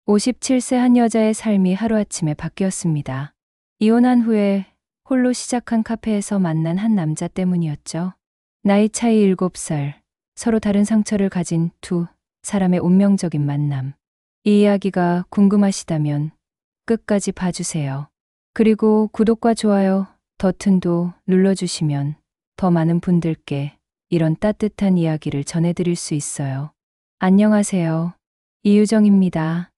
57세 한 여자의 삶이 하루아침에 바뀌었습니다. 이혼한 후에 홀로 시작한 카페에서 만난 한 남자 때문이었죠. 나이 차이 7살, 서로 다른 상처를 가진 두 사람의 운명적인 만남. 이 이야기가 궁금하시다면 끝까지 봐주세요. 그리고 구독과 좋아요, 버튼도 눌러주시면 더 많은 분들께 이런 따뜻한 이야기를 전해드릴 수 있어요. 안녕하세요. 이유정입니다.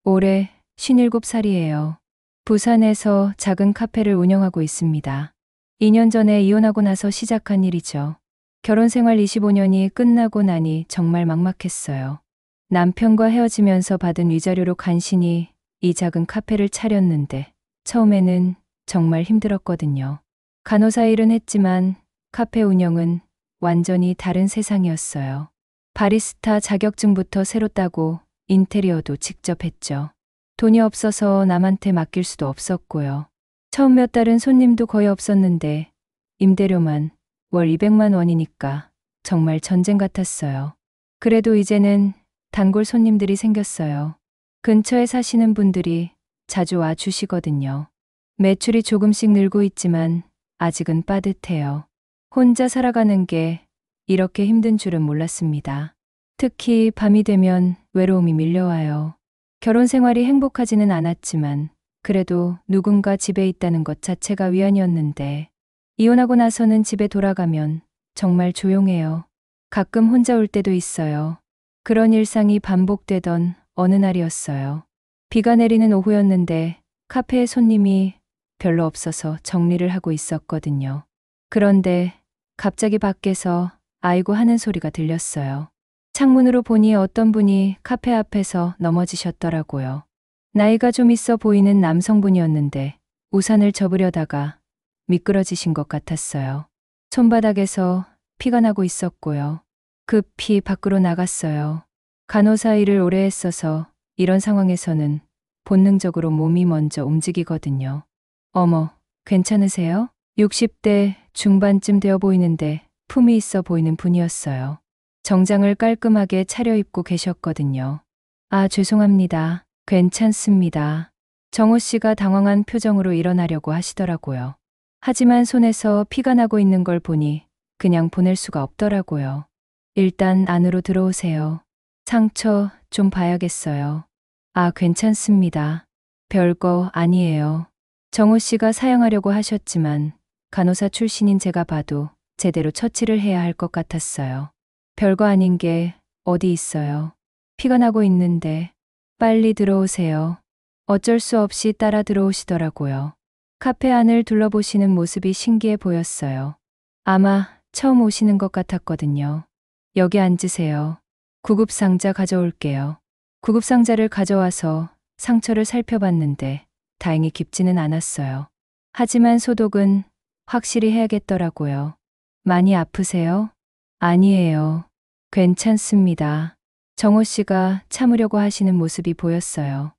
올해 57살이에요. 부산에서 작은 카페를 운영하고 있습니다. 2년 전에 이혼하고 나서 시작한 일이죠. 결혼 생활 25년이 끝나고 나니 정말 막막했어요. 남편과 헤어지면서 받은 위자료로 간신히 이 작은 카페를 차렸는데 처음에는 정말 힘들었거든요. 간호사 일은 했지만 카페 운영은 완전히 다른 세상이었어요. 바리스타 자격증부터 새로 따고 인테리어도 직접 했죠. 돈이 없어서 남한테 맡길 수도 없었고요. 처음 몇 달은 손님도 거의 없었는데 임대료만 월 200만 원이니까 정말 전쟁 같았어요. 그래도 이제는 단골 손님들이 생겼어요. 근처에 사시는 분들이 자주 와 주시거든요. 매출이 조금씩 늘고 있지만 아직은 빠듯해요. 혼자 살아가는 게 이렇게 힘든 줄은 몰랐습니다. 특히 밤이 되면 외로움이 밀려와요. 결혼 생활이 행복하지는 않았지만 그래도 누군가 집에 있다는 것 자체가 위안이었는데 이혼하고 나서는 집에 돌아가면 정말 조용해요. 가끔 혼자 올 때도 있어요. 그런 일상이 반복되던 어느 날이었어요. 비가 내리는 오후였는데 카페에 손님이 별로 없어서 정리를 하고 있었거든요. 그런데 갑자기 밖에서 아이고 하는 소리가 들렸어요. 창문으로 보니 어떤 분이 카페 앞에서 넘어지셨더라고요. 나이가 좀 있어 보이는 남성분이었는데 우산을 접으려다가 미끄러지신 것 같았어요. 손바닥에서 피가 나고 있었고요. 급히 밖으로 나갔어요. 간호사 일을 오래 했어서 이런 상황에서는 본능적으로 몸이 먼저 움직이거든요. 어머, 괜찮으세요? 60대 중반쯤 되어 보이는데 품이 있어 보이는 분이었어요. 정장을 깔끔하게 차려입고 계셨거든요. 아, 죄송합니다. 괜찮습니다. 정호 씨가 당황한 표정으로 일어나려고 하시더라고요. 하지만 손에서 피가 나고 있는 걸 보니 그냥 보낼 수가 없더라고요. 일단 안으로 들어오세요. 상처 좀 봐야겠어요. 아, 괜찮습니다. 별거 아니에요. 정호 씨가 사양하려고 하셨지만 간호사 출신인 제가 봐도 제대로 처치를 해야 할 것 같았어요. 별거 아닌 게 어디 있어요. 피가 나고 있는데 빨리 들어오세요. 어쩔 수 없이 따라 들어오시더라고요. 카페 안을 둘러보시는 모습이 신기해 보였어요. 아마 처음 오시는 것 같았거든요. 여기 앉으세요. 구급상자 가져올게요. 구급상자를 가져와서 상처를 살펴봤는데 다행히 깊지는 않았어요. 하지만 소독은 확실히 해야겠더라고요. 많이 아프세요? 아니에요. 괜찮습니다. 정호 씨가 참으려고 하시는 모습이 보였어요.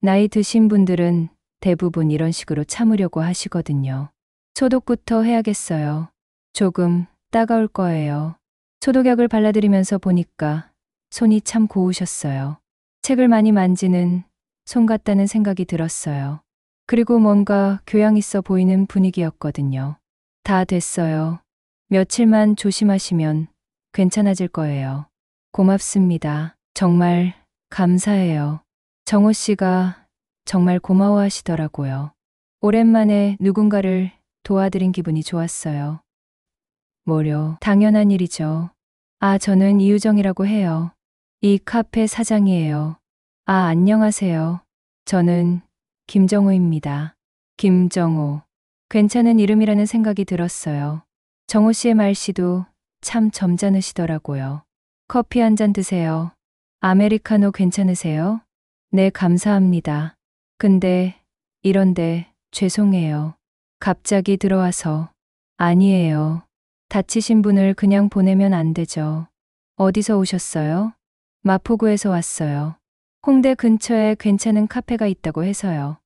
나이 드신 분들은 대부분 이런 식으로 참으려고 하시거든요. 소독부터 해야겠어요. 조금 따가울 거예요. 소독약을 발라드리면서 보니까 손이 참 고우셨어요. 책을 많이 만지는 손 같다는 생각이 들었어요. 그리고 뭔가 교양 있어 보이는 분위기였거든요. 다 됐어요. 며칠만 조심하시면 괜찮아질 거예요. 고맙습니다. 정말 감사해요. 정호 씨가 정말 고마워하시더라고요. 오랜만에 누군가를 도와드린 기분이 좋았어요. 뭐려, 당연한 일이죠. 아, 저는 이유정이라고 해요. 이 카페 사장이에요. 아, 안녕하세요. 저는 김정호입니다. 김정호. 괜찮은 이름이라는 생각이 들었어요. 정호 씨의 말씨도 참 점잖으시더라고요. 커피 한 잔 드세요. 아메리카노 괜찮으세요? 네, 감사합니다. 근데 이런데 죄송해요. 갑자기 들어와서. 아니에요. 다치신 분을 그냥 보내면 안 되죠. 어디서 오셨어요? 마포구에서 왔어요. 홍대 근처에 괜찮은 카페가 있다고 해서요.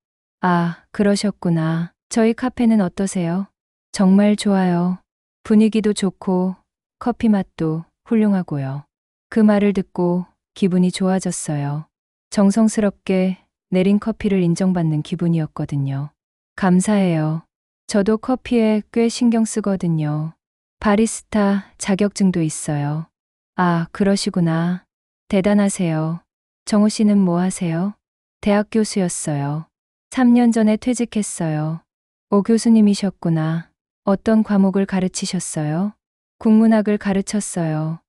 아, 그러셨구나. 저희 카페는 어떠세요? 정말 좋아요. 분위기도 좋고 커피 맛도 훌륭하고요. 그 말을 듣고 기분이 좋아졌어요. 정성스럽게 내린 커피를 인정받는 기분이었거든요. 감사해요. 저도 커피에 꽤 신경 쓰거든요. 바리스타 자격증도 있어요. 아, 그러시구나. 대단하세요. 정우 씨는 뭐 하세요? 대학 교수였어요. 3년 전에 퇴직했어요. 오 교수님이셨구나. 어떤 과목을 가르치셨어요? 국문학을 가르쳤어요.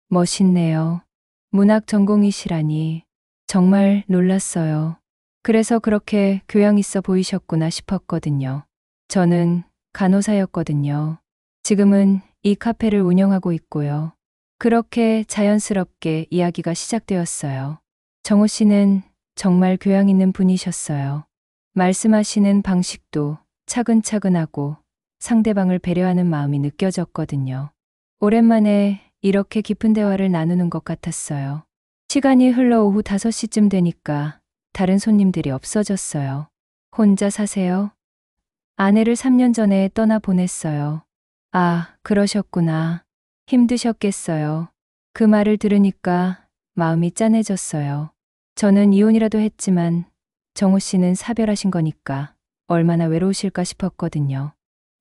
멋있네요. 문학 전공이시라니. 정말 놀랐어요. 그래서 그렇게 교양 있어 보이셨구나 싶었거든요. 저는 간호사였거든요. 지금은 이 카페를 운영하고 있고요. 그렇게 자연스럽게 이야기가 시작되었어요. 정우 씨는 정말 교양 있는 분이셨어요. 말씀하시는 방식도 차근차근하고 상대방을 배려하는 마음이 느껴졌거든요. 오랜만에 이렇게 깊은 대화를 나누는 것 같았어요. 시간이 흘러 오후 5시쯤 되니까 다른 손님들이 없어졌어요. 혼자 사세요? 아내를 3년 전에 떠나 보냈어요. 아, 그러셨구나. 힘드셨겠어요. 그 말을 들으니까 마음이 짠해졌어요. 저는 이혼이라도 했지만 정우 씨는 사별하신 거니까 얼마나 외로우실까 싶었거든요.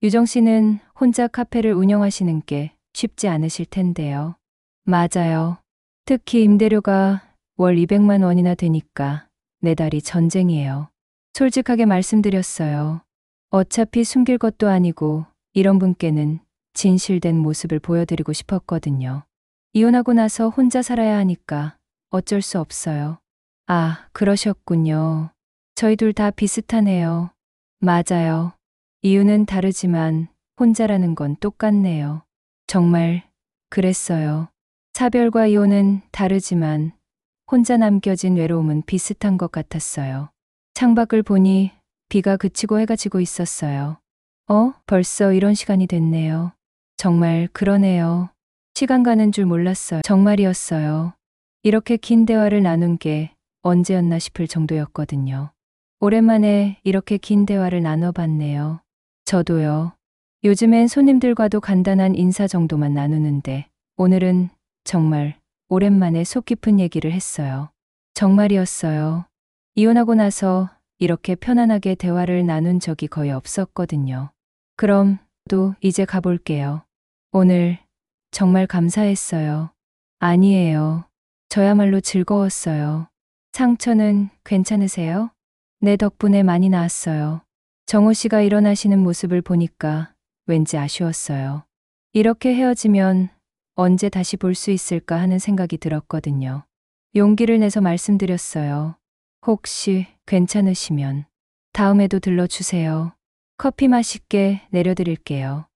유정 씨는 혼자 카페를 운영하시는 게 쉽지 않으실 텐데요. 맞아요. 특히 임대료가 월 200만 원이나 되니까 내달이 전쟁이에요. 솔직하게 말씀드렸어요. 어차피 숨길 것도 아니고 이런 분께는 진실된 모습을 보여드리고 싶었거든요. 이혼하고 나서 혼자 살아야 하니까 어쩔 수 없어요. 아, 그러셨군요. 저희 둘 다 비슷하네요. 맞아요. 이유는 다르지만 혼자라는 건 똑같네요. 정말 그랬어요. 사별과 이혼은 다르지만 혼자 남겨진 외로움은 비슷한 것 같았어요. 창밖을 보니 비가 그치고 해가 지고 있었어요. 벌써 이런 시간이 됐네요. 정말 그러네요. 시간 가는 줄 몰랐어요. 정말이었어요. 이렇게 긴 대화를 나눈 게 언제였나 싶을 정도였거든요. 오랜만에 이렇게 긴 대화를 나눠봤네요. 저도요. 요즘엔 손님들과도 간단한 인사 정도만 나누는데 오늘은 정말 오랜만에 속 깊은 얘기를 했어요. 정말이었어요. 이혼하고 나서 이렇게 편안하게 대화를 나눈 적이 거의 없었거든요. 그럼 또 이제 가볼게요. 오늘 정말 감사했어요. 아니에요. 저야말로 즐거웠어요. 상처는 괜찮으세요? 내 덕분에 많이 나았어요. 정우 씨가 일어나시는 모습을 보니까 왠지 아쉬웠어요. 이렇게 헤어지면 언제 다시 볼 수 있을까 하는 생각이 들었거든요. 용기를 내서 말씀드렸어요. 혹시 괜찮으시면 다음에도 들러주세요. 커피 맛있게 내려드릴게요.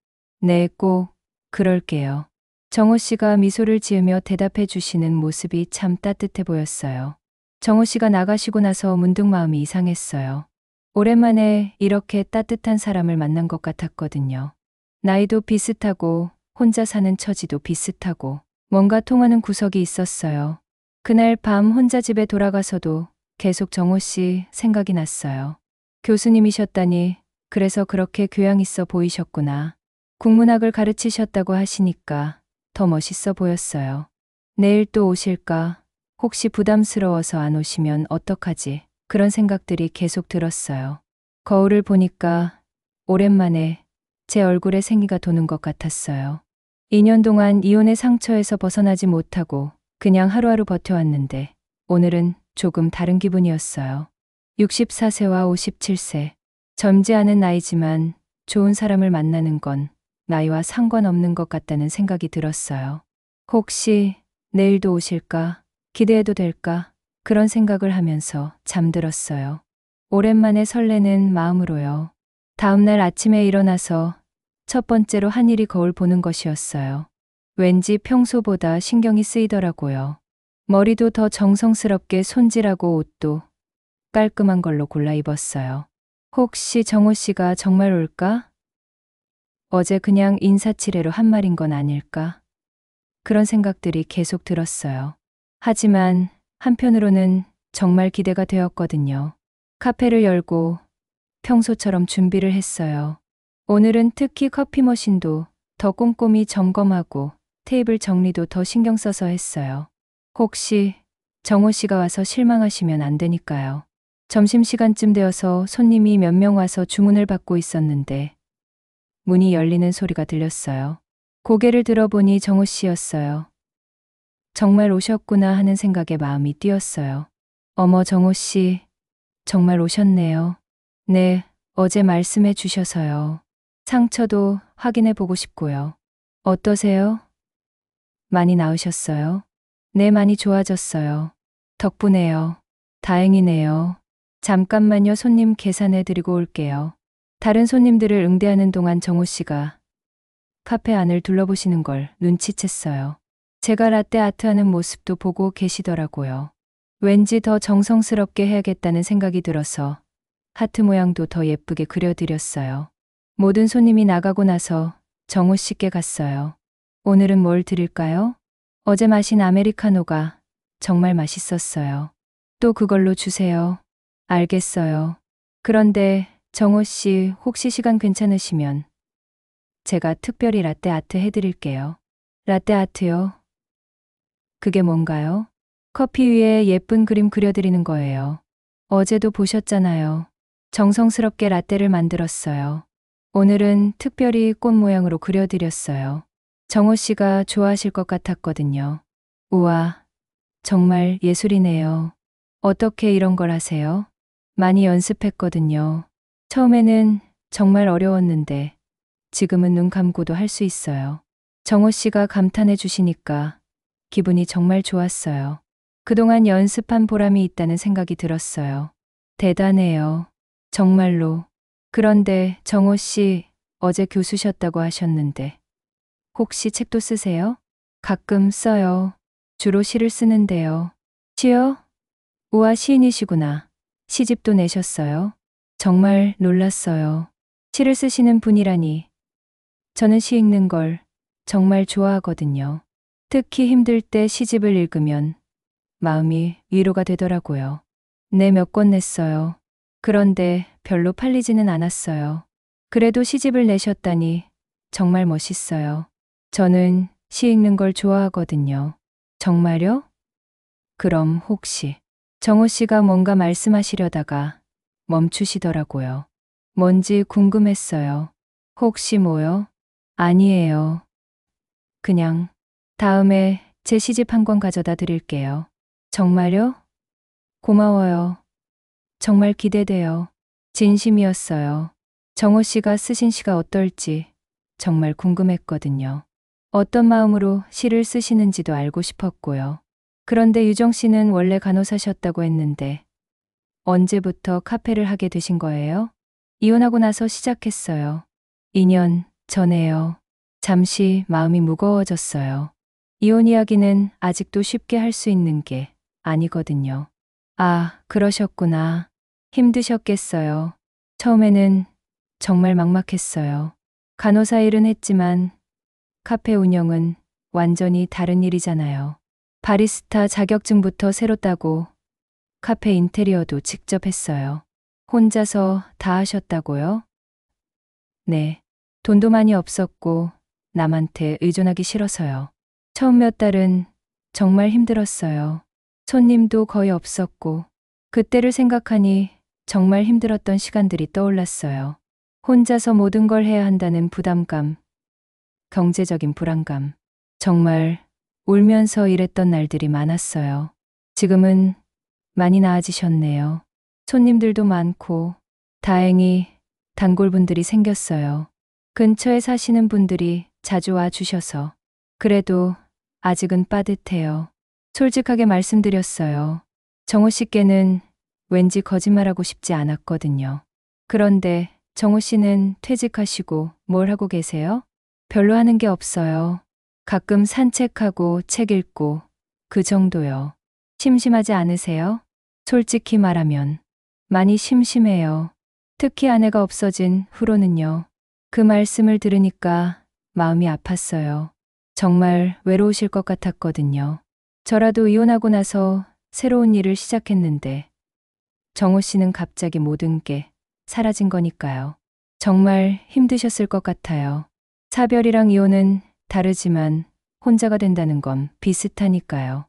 네, 꼭 그럴게요. 정우 씨가 미소를 지으며 대답해 주시는 모습이 참 따뜻해 보였어요. 정우 씨가 나가시고 나서 문득 마음이 이상했어요. 오랜만에 이렇게 따뜻한 사람을 만난 것 같았거든요. 나이도 비슷하고 혼자 사는 처지도 비슷하고 뭔가 통하는 구석이 있었어요. 그날 밤 혼자 집에 돌아가서도 계속 정호 씨 생각이 났어요. 교수님이셨다니 그래서 그렇게 교양 있어 보이셨구나. 국문학을 가르치셨다고 하시니까 더 멋있어 보였어요. 내일 또 오실까? 혹시 부담스러워서 안 오시면 어떡하지? 그런 생각들이 계속 들었어요. 거울을 보니까 오랜만에 제 얼굴에 생기가 도는 것 같았어요. 2년 동안 이혼의 상처에서 벗어나지 못하고 그냥 하루하루 버텨왔는데 오늘은 조금 다른 기분이었어요. 64세와 57세. 젊지 않은 나이지만 좋은 사람을 만나는 건 나이와 상관없는 것 같다는 생각이 들었어요. 혹시 내일도 오실까? 기대해도 될까? 그런 생각을 하면서 잠들었어요. 오랜만에 설레는 마음으로요. 다음날 아침에 일어나서 첫 번째로 한 일이 거울 보는 것이었어요. 왠지 평소보다 신경이 쓰이더라고요. 머리도 더 정성스럽게 손질하고 옷도 깔끔한 걸로 골라 입었어요. 혹시 정호 씨가 정말 올까? 어제 그냥 인사치레로 한 말인 건 아닐까? 그런 생각들이 계속 들었어요. 하지만 한편으로는 정말 기대가 되었거든요. 카페를 열고 평소처럼 준비를 했어요. 오늘은 특히 커피 머신도 더 꼼꼼히 점검하고 테이블 정리도 더 신경 써서 했어요. 혹시 정호 씨가 와서 실망하시면 안 되니까요. 점심시간쯤 되어서 손님이 몇 명 와서 주문을 받고 있었는데 문이 열리는 소리가 들렸어요. 고개를 들어보니 정호 씨였어요. 정말 오셨구나 하는 생각에 마음이 뛰었어요. 어머, 정호 씨, 정말 오셨네요. 네, 어제 말씀해 주셔서요. 상처도 확인해 보고 싶고요. 어떠세요? 많이 나으셨어요? 네, 많이 좋아졌어요. 덕분에요. 다행이네요. 잠깐만요. 손님 계산해 드리고 올게요. 다른 손님들을 응대하는 동안 정호 씨가 카페 안을 둘러보시는 걸 눈치챘어요. 제가 라떼 아트 하는 모습도 보고 계시더라고요. 왠지 더 정성스럽게 해야겠다는 생각이 들어서 하트 모양도 더 예쁘게 그려드렸어요. 모든 손님이 나가고 나서 정호 씨께 갔어요. 오늘은 뭘 드릴까요? 어제 마신 아메리카노가 정말 맛있었어요. 또 그걸로 주세요. 알겠어요. 그런데 정호 씨 혹시 시간 괜찮으시면 제가 특별히 라떼 아트 해드릴게요. 라떼 아트요? 그게 뭔가요? 커피 위에 예쁜 그림 그려드리는 거예요. 어제도 보셨잖아요. 정성스럽게 라떼를 만들었어요. 오늘은 특별히 꽃 모양으로 그려드렸어요. 정호 씨가 좋아하실 것 같았거든요. 우와, 정말 예술이네요. 어떻게 이런 걸 하세요? 많이 연습했거든요. 처음에는 정말 어려웠는데 지금은 눈 감고도 할 수 있어요. 정호 씨가 감탄해 주시니까 기분이 정말 좋았어요. 그동안 연습한 보람이 있다는 생각이 들었어요. 대단해요. 정말로. 그런데 정호 씨 어제 교수셨다고 하셨는데 혹시 책도 쓰세요? 가끔 써요. 주로 시를 쓰는데요. 시요? 우와, 시인이시구나. 시집도 내셨어요? 정말 놀랐어요. 시를 쓰시는 분이라니. 저는 시 읽는 걸 정말 좋아하거든요. 특히 힘들 때 시집을 읽으면 마음이 위로가 되더라고요. 네, 몇 권 냈어요. 그런데 별로 팔리지는 않았어요. 그래도 시집을 내셨다니 정말 멋있어요. 저는 시 읽는 걸 좋아하거든요. 정말요? 그럼 혹시 정호 씨가 뭔가 말씀하시려다가 멈추시더라고요. 뭔지 궁금했어요. 혹시 뭐요? 아니에요. 그냥 다음에 제 시집 한 권 가져다 드릴게요. 정말요? 고마워요. 정말 기대돼요. 진심이었어요. 정호 씨가 쓰신 시가 어떨지 정말 궁금했거든요. 어떤 마음으로 시를 쓰시는지도 알고 싶었고요. 그런데 유정 씨는 원래 간호사셨다고 했는데 언제부터 카페를 하게 되신 거예요? 이혼하고 나서 시작했어요. 2년 전에요. 잠시 마음이 무거워졌어요. 이혼 이야기는 아직도 쉽게 할 수 있는 게 아니거든요. 아, 그러셨구나. 힘드셨겠어요. 처음에는 정말 막막했어요. 간호사 일은 했지만 카페 운영은 완전히 다른 일이잖아요. 바리스타 자격증부터 새로 따고 카페 인테리어도 직접 했어요. 혼자서 다 하셨다고요? 네. 돈도 많이 없었고 남한테 의존하기 싫어서요. 처음 몇 달은 정말 힘들었어요. 손님도 거의 없었고 그때를 생각하니 정말 힘들었던 시간들이 떠올랐어요. 혼자서 모든 걸 해야 한다는 부담감, 경제적인 불안감. 정말 울면서 일했던 날들이 많았어요. 지금은 많이 나아지셨네요. 손님들도 많고 다행히 단골분들이 생겼어요. 근처에 사시는 분들이 자주 와 주셔서 그래도 아직은 빠듯해요. 솔직하게 말씀드렸어요. 정호 씨께는 왠지 거짓말하고 싶지 않았거든요. 그런데 정호 씨는 퇴직하시고 뭘 하고 계세요? 별로 하는 게 없어요. 가끔 산책하고 책 읽고 그 정도요. 심심하지 않으세요? 솔직히 말하면 많이 심심해요. 특히 아내가 없어진 후로는요. 그 말씀을 들으니까 마음이 아팠어요. 정말 외로우실 것 같았거든요. 저라도 이혼하고 나서 새로운 일을 시작했는데 정호 씨는 갑자기 모든 게 사라진 거니까요. 정말 힘드셨을 것 같아요. 사별이랑 이혼은 다르지만 혼자가 된다는 건 비슷하니까요.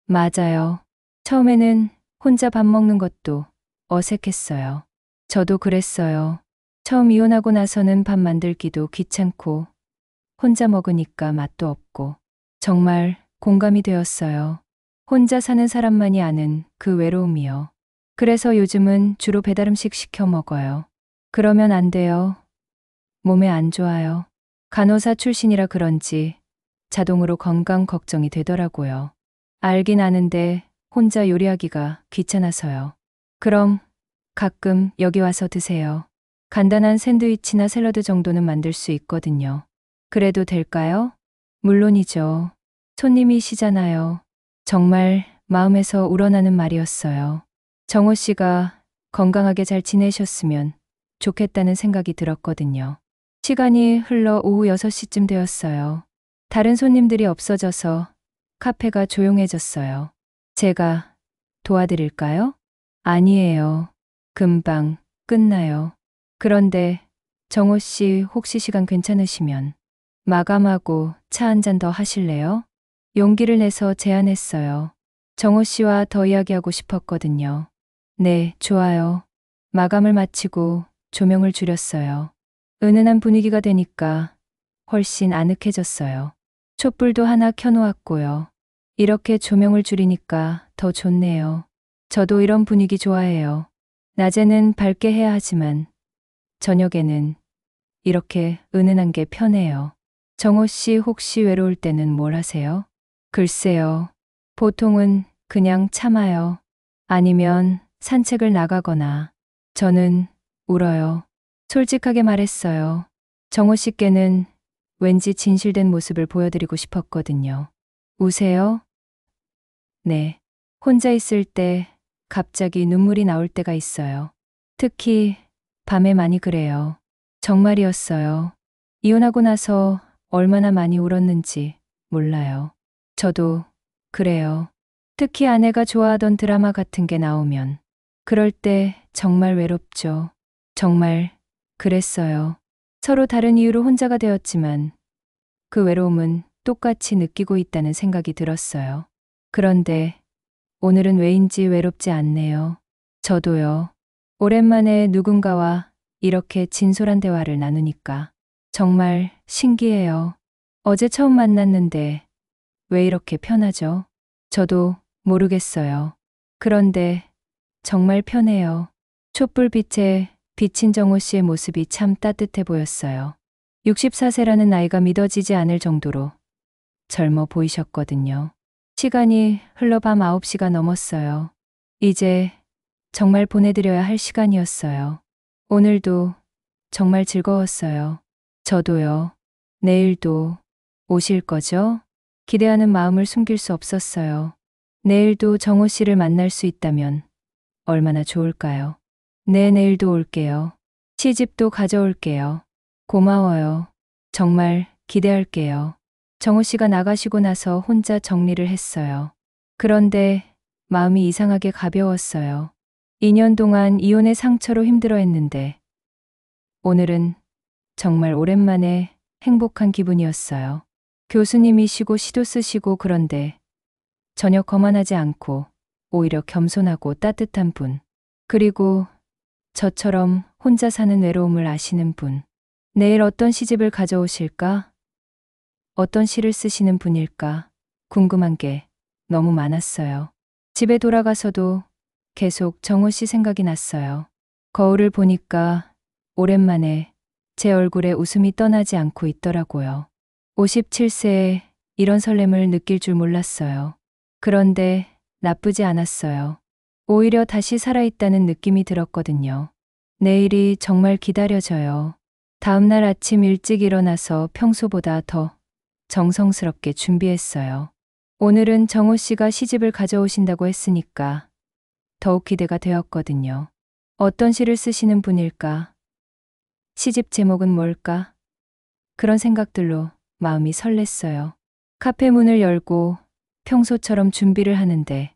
맞아요. 처음에는 혼자 밥 먹는 것도 어색했어요. 저도 그랬어요. 처음 이혼하고 나서는 밥 만들기도 귀찮고 혼자 먹으니까 맛도 없고 정말 공감이 되었어요. 혼자 사는 사람만이 아는 그 외로움이요. 그래서 요즘은 주로 배달음식 시켜 먹어요. 그러면 안 돼요. 몸에 안 좋아요. 간호사 출신이라 그런지 자동으로 건강 걱정이 되더라고요. 알긴 아는데 혼자 요리하기가 귀찮아서요. 그럼 가끔 여기 와서 드세요. 간단한 샌드위치나 샐러드 정도는 만들 수 있거든요. 그래도 될까요? 물론이죠. 손님이시잖아요. 정말 마음에서 우러나는 말이었어요. 정호 씨가 건강하게 잘 지내셨으면 좋겠다는 생각이 들었거든요. 시간이 흘러 오후 6시쯤 되었어요. 다른 손님들이 없어져서 카페가 조용해졌어요. 제가 도와드릴까요? 아니에요. 금방 끝나요. 그런데 정호 씨 혹시 시간 괜찮으시면 마감하고 차 한 잔 더 하실래요? 용기를 내서 제안했어요. 정호 씨와 더 이야기하고 싶었거든요. 네, 좋아요. 마감을 마치고 조명을 줄였어요. 은은한 분위기가 되니까 훨씬 아늑해졌어요. 촛불도 하나 켜놓았고요. 이렇게 조명을 줄이니까 더 좋네요. 저도 이런 분위기 좋아해요. 낮에는 밝게 해야 하지만 저녁에는 이렇게 은은한 게 편해요. 정호 씨 혹시 외로울 때는 뭘 하세요? 글쎄요. 보통은 그냥 참아요. 아니면 산책을 나가거나 저는 울어요. 솔직하게 말했어요. 정호 씨께는 왠지 진실된 모습을 보여드리고 싶었거든요. 우세요? 네. 혼자 있을 때 갑자기 눈물이 나올 때가 있어요. 특히 밤에 많이 그래요. 정말이었어요. 이혼하고 나서 얼마나 많이 울었는지 몰라요. 저도 그래요. 특히 아내가 좋아하던 드라마 같은 게 나오면 그럴 때 정말 외롭죠. 정말 그랬어요. 서로 다른 이유로 혼자가 되었지만 그 외로움은 똑같이 느끼고 있다는 생각이 들었어요. 그런데 오늘은 왜인지 외롭지 않네요. 저도요. 오랜만에 누군가와 이렇게 진솔한 대화를 나누니까 정말 신기해요. 어제 처음 만났는데 왜 이렇게 편하죠? 저도 모르겠어요. 그런데 정말 편해요. 촛불빛에 비친 정호 씨의 모습이 참 따뜻해 보였어요. 64세라는 나이가 믿어지지 않을 정도로 젊어 보이셨거든요. 시간이 흘러 밤 9시가 넘었어요. 이제 정말 보내드려야 할 시간이었어요. 오늘도 정말 즐거웠어요. 저도요. 내일도 오실 거죠? 기대하는 마음을 숨길 수 없었어요. 내일도 정호 씨를 만날 수 있다면 얼마나 좋을까요? 네, 내일도 올게요. 시집도 가져올게요. 고마워요. 정말 기대할게요. 정호 씨가 나가시고 나서 혼자 정리를 했어요. 그런데 마음이 이상하게 가벼웠어요. 2년 동안 이혼의 상처로 힘들어했는데 오늘은 정말 오랜만에 행복한 기분이었어요. 교수님이시고 시도 쓰시고 그런데 전혀 거만하지 않고 오히려 겸손하고 따뜻한 분. 그리고 저처럼 혼자 사는 외로움을 아시는 분. 내일 어떤 시집을 가져오실까? 어떤 시를 쓰시는 분일까? 궁금한 게 너무 많았어요. 집에 돌아가서도 계속 정호 씨 생각이 났어요. 거울을 보니까 오랜만에 제 얼굴에 웃음이 떠나지 않고 있더라고요. 57세에 이런 설렘을 느낄 줄 몰랐어요. 그런데 나쁘지 않았어요. 오히려 다시 살아있다는 느낌이 들었거든요. 내일이 정말 기다려져요. 다음날 아침 일찍 일어나서 평소보다 더 정성스럽게 준비했어요. 오늘은 정호 씨가 시집을 가져오신다고 했으니까 더욱 기대가 되었거든요. 어떤 시를 쓰시는 분일까? 시집 제목은 뭘까? 그런 생각들로 마음이 설렜어요. 카페 문을 열고 평소처럼 준비를 하는데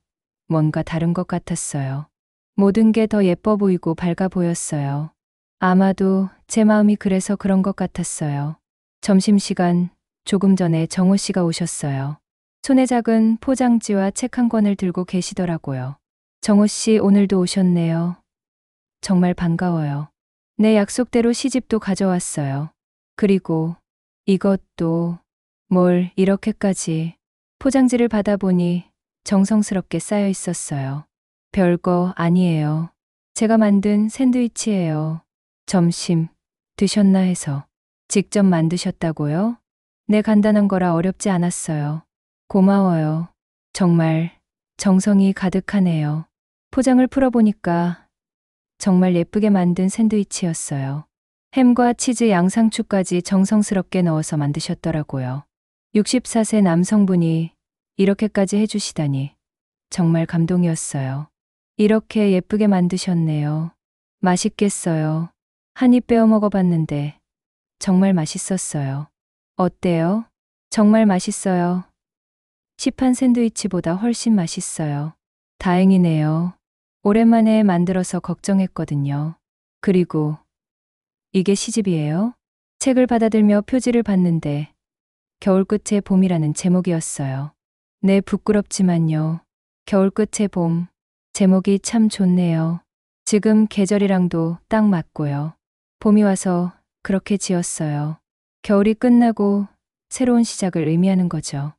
뭔가 다른 것 같았어요. 모든 게 더 예뻐 보이고 밝아 보였어요. 아마도 제 마음이 그래서 그런 것 같았어요. 점심시간 조금 전에 정호 씨가 오셨어요. 손에 작은 포장지와 책 한 권을 들고 계시더라고요. 정호 씨 오늘도 오셨네요. 정말 반가워요. 내 약속대로 시집도 가져왔어요. 그리고 이것도 뭘 이렇게까지. 포장지를 받아보니 정성스럽게 쌓여 있었어요. 별거 아니에요. 제가 만든 샌드위치예요. 점심 드셨나 해서. 직접 만드셨다고요? 네, 간단한 거라 어렵지 않았어요. 고마워요. 정말 정성이 가득하네요. 포장을 풀어보니까 정말 예쁘게 만든 샌드위치였어요. 햄과 치즈, 양상추까지 정성스럽게 넣어서 만드셨더라고요. 64세 남성분이 이렇게까지 해주시다니 정말 감동이었어요. 이렇게 예쁘게 만드셨네요. 맛있겠어요. 한 입 빼어 먹어봤는데 정말 맛있었어요. 어때요? 정말 맛있어요. 시판 샌드위치보다 훨씬 맛있어요. 다행이네요. 오랜만에 만들어서 걱정했거든요. 그리고 이게 시집이에요? 책을 받아들며 표지를 봤는데 겨울 끝의 봄이라는 제목이었어요. 네, 부끄럽지만요. 겨울 끝의 봄. 제목이 참 좋네요. 지금 계절이랑도 딱 맞고요. 봄이 와서 그렇게 지었어요. 겨울이 끝나고 새로운 시작을 의미하는 거죠.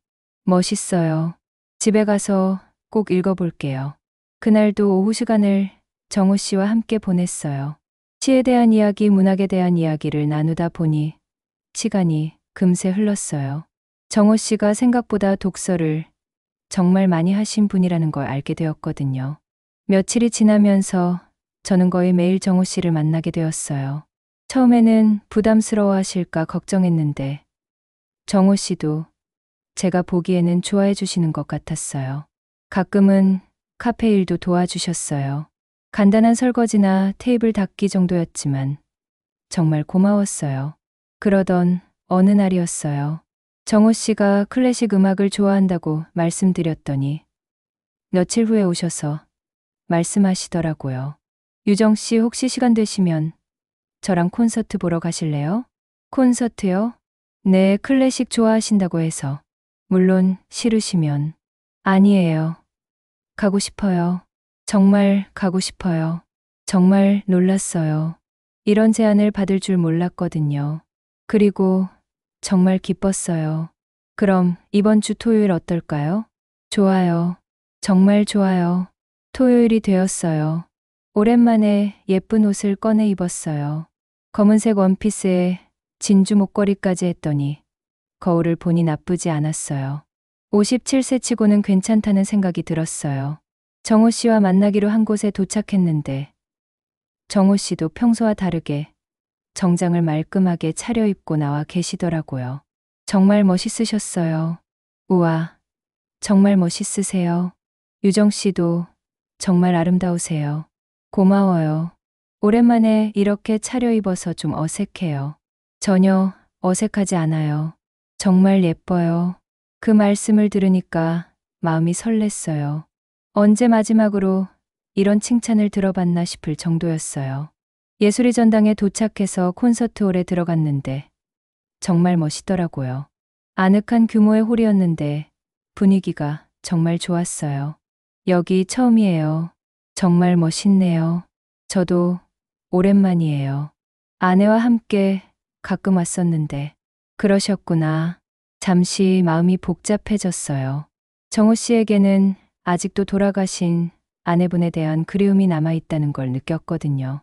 멋있어요. 집에 가서 꼭 읽어볼게요. 그날도 오후 시간을 정호 씨와 함께 보냈어요. 시에 대한 이야기, 문학에 대한 이야기를 나누다 보니 시간이 금세 흘렀어요. 정호 씨가 생각보다 독서를 정말 많이 하신 분이라는 걸 알게 되었거든요. 며칠이 지나면서 저는 거의 매일 정호 씨를 만나게 되었어요. 처음에는 부담스러워 하실까 걱정했는데 정호 씨도 제가 보기에는 좋아해 주시는 것 같았어요. 가끔은 카페 일도 도와주셨어요. 간단한 설거지나 테이블 닦기 정도였지만 정말 고마웠어요. 그러던 어느 날이었어요. 정호 씨가 클래식 음악을 좋아한다고 말씀드렸더니 며칠 후에 오셔서 말씀하시더라고요. 유정 씨, 혹시 시간 되시면 저랑 콘서트 보러 가실래요? 콘서트요? 네, 클래식 좋아하신다고 해서. 물론 싫으시면. 아니에요. 가고 싶어요. 정말 가고 싶어요. 정말 놀랐어요. 이런 제안을 받을 줄 몰랐거든요. 그리고 정말 기뻤어요. 그럼 이번 주 토요일 어떨까요? 좋아요. 정말 좋아요. 토요일이 되었어요. 오랜만에 예쁜 옷을 꺼내 입었어요. 검은색 원피스에 진주 목걸이까지 했더니 거울을 보니 나쁘지 않았어요. 57세 치고는 괜찮다는 생각이 들었어요. 정호 씨와 만나기로 한 곳에 도착했는데 정호 씨도 평소와 다르게 정장을 말끔하게 차려입고 나와 계시더라고요. 정말 멋있으셨어요. 우와, 정말 멋있으세요. 유정 씨도 정말 아름다우세요. 고마워요. 오랜만에 이렇게 차려입어서 좀 어색해요. 전혀 어색하지 않아요. 정말 예뻐요. 그 말씀을 들으니까 마음이 설렜어요. 언제 마지막으로 이런 칭찬을 들어봤나 싶을 정도였어요. 예술의 전당에 도착해서 콘서트홀에 들어갔는데 정말 멋있더라고요. 아늑한 규모의 홀이었는데 분위기가 정말 좋았어요. 여기 처음이에요. 정말 멋있네요. 저도 오랜만이에요. 아내와 함께 가끔 왔었는데. 그러셨구나. 잠시 마음이 복잡해졌어요. 정호 씨에게는 아직도 돌아가신 아내분에 대한 그리움이 남아있다는 걸 느꼈거든요.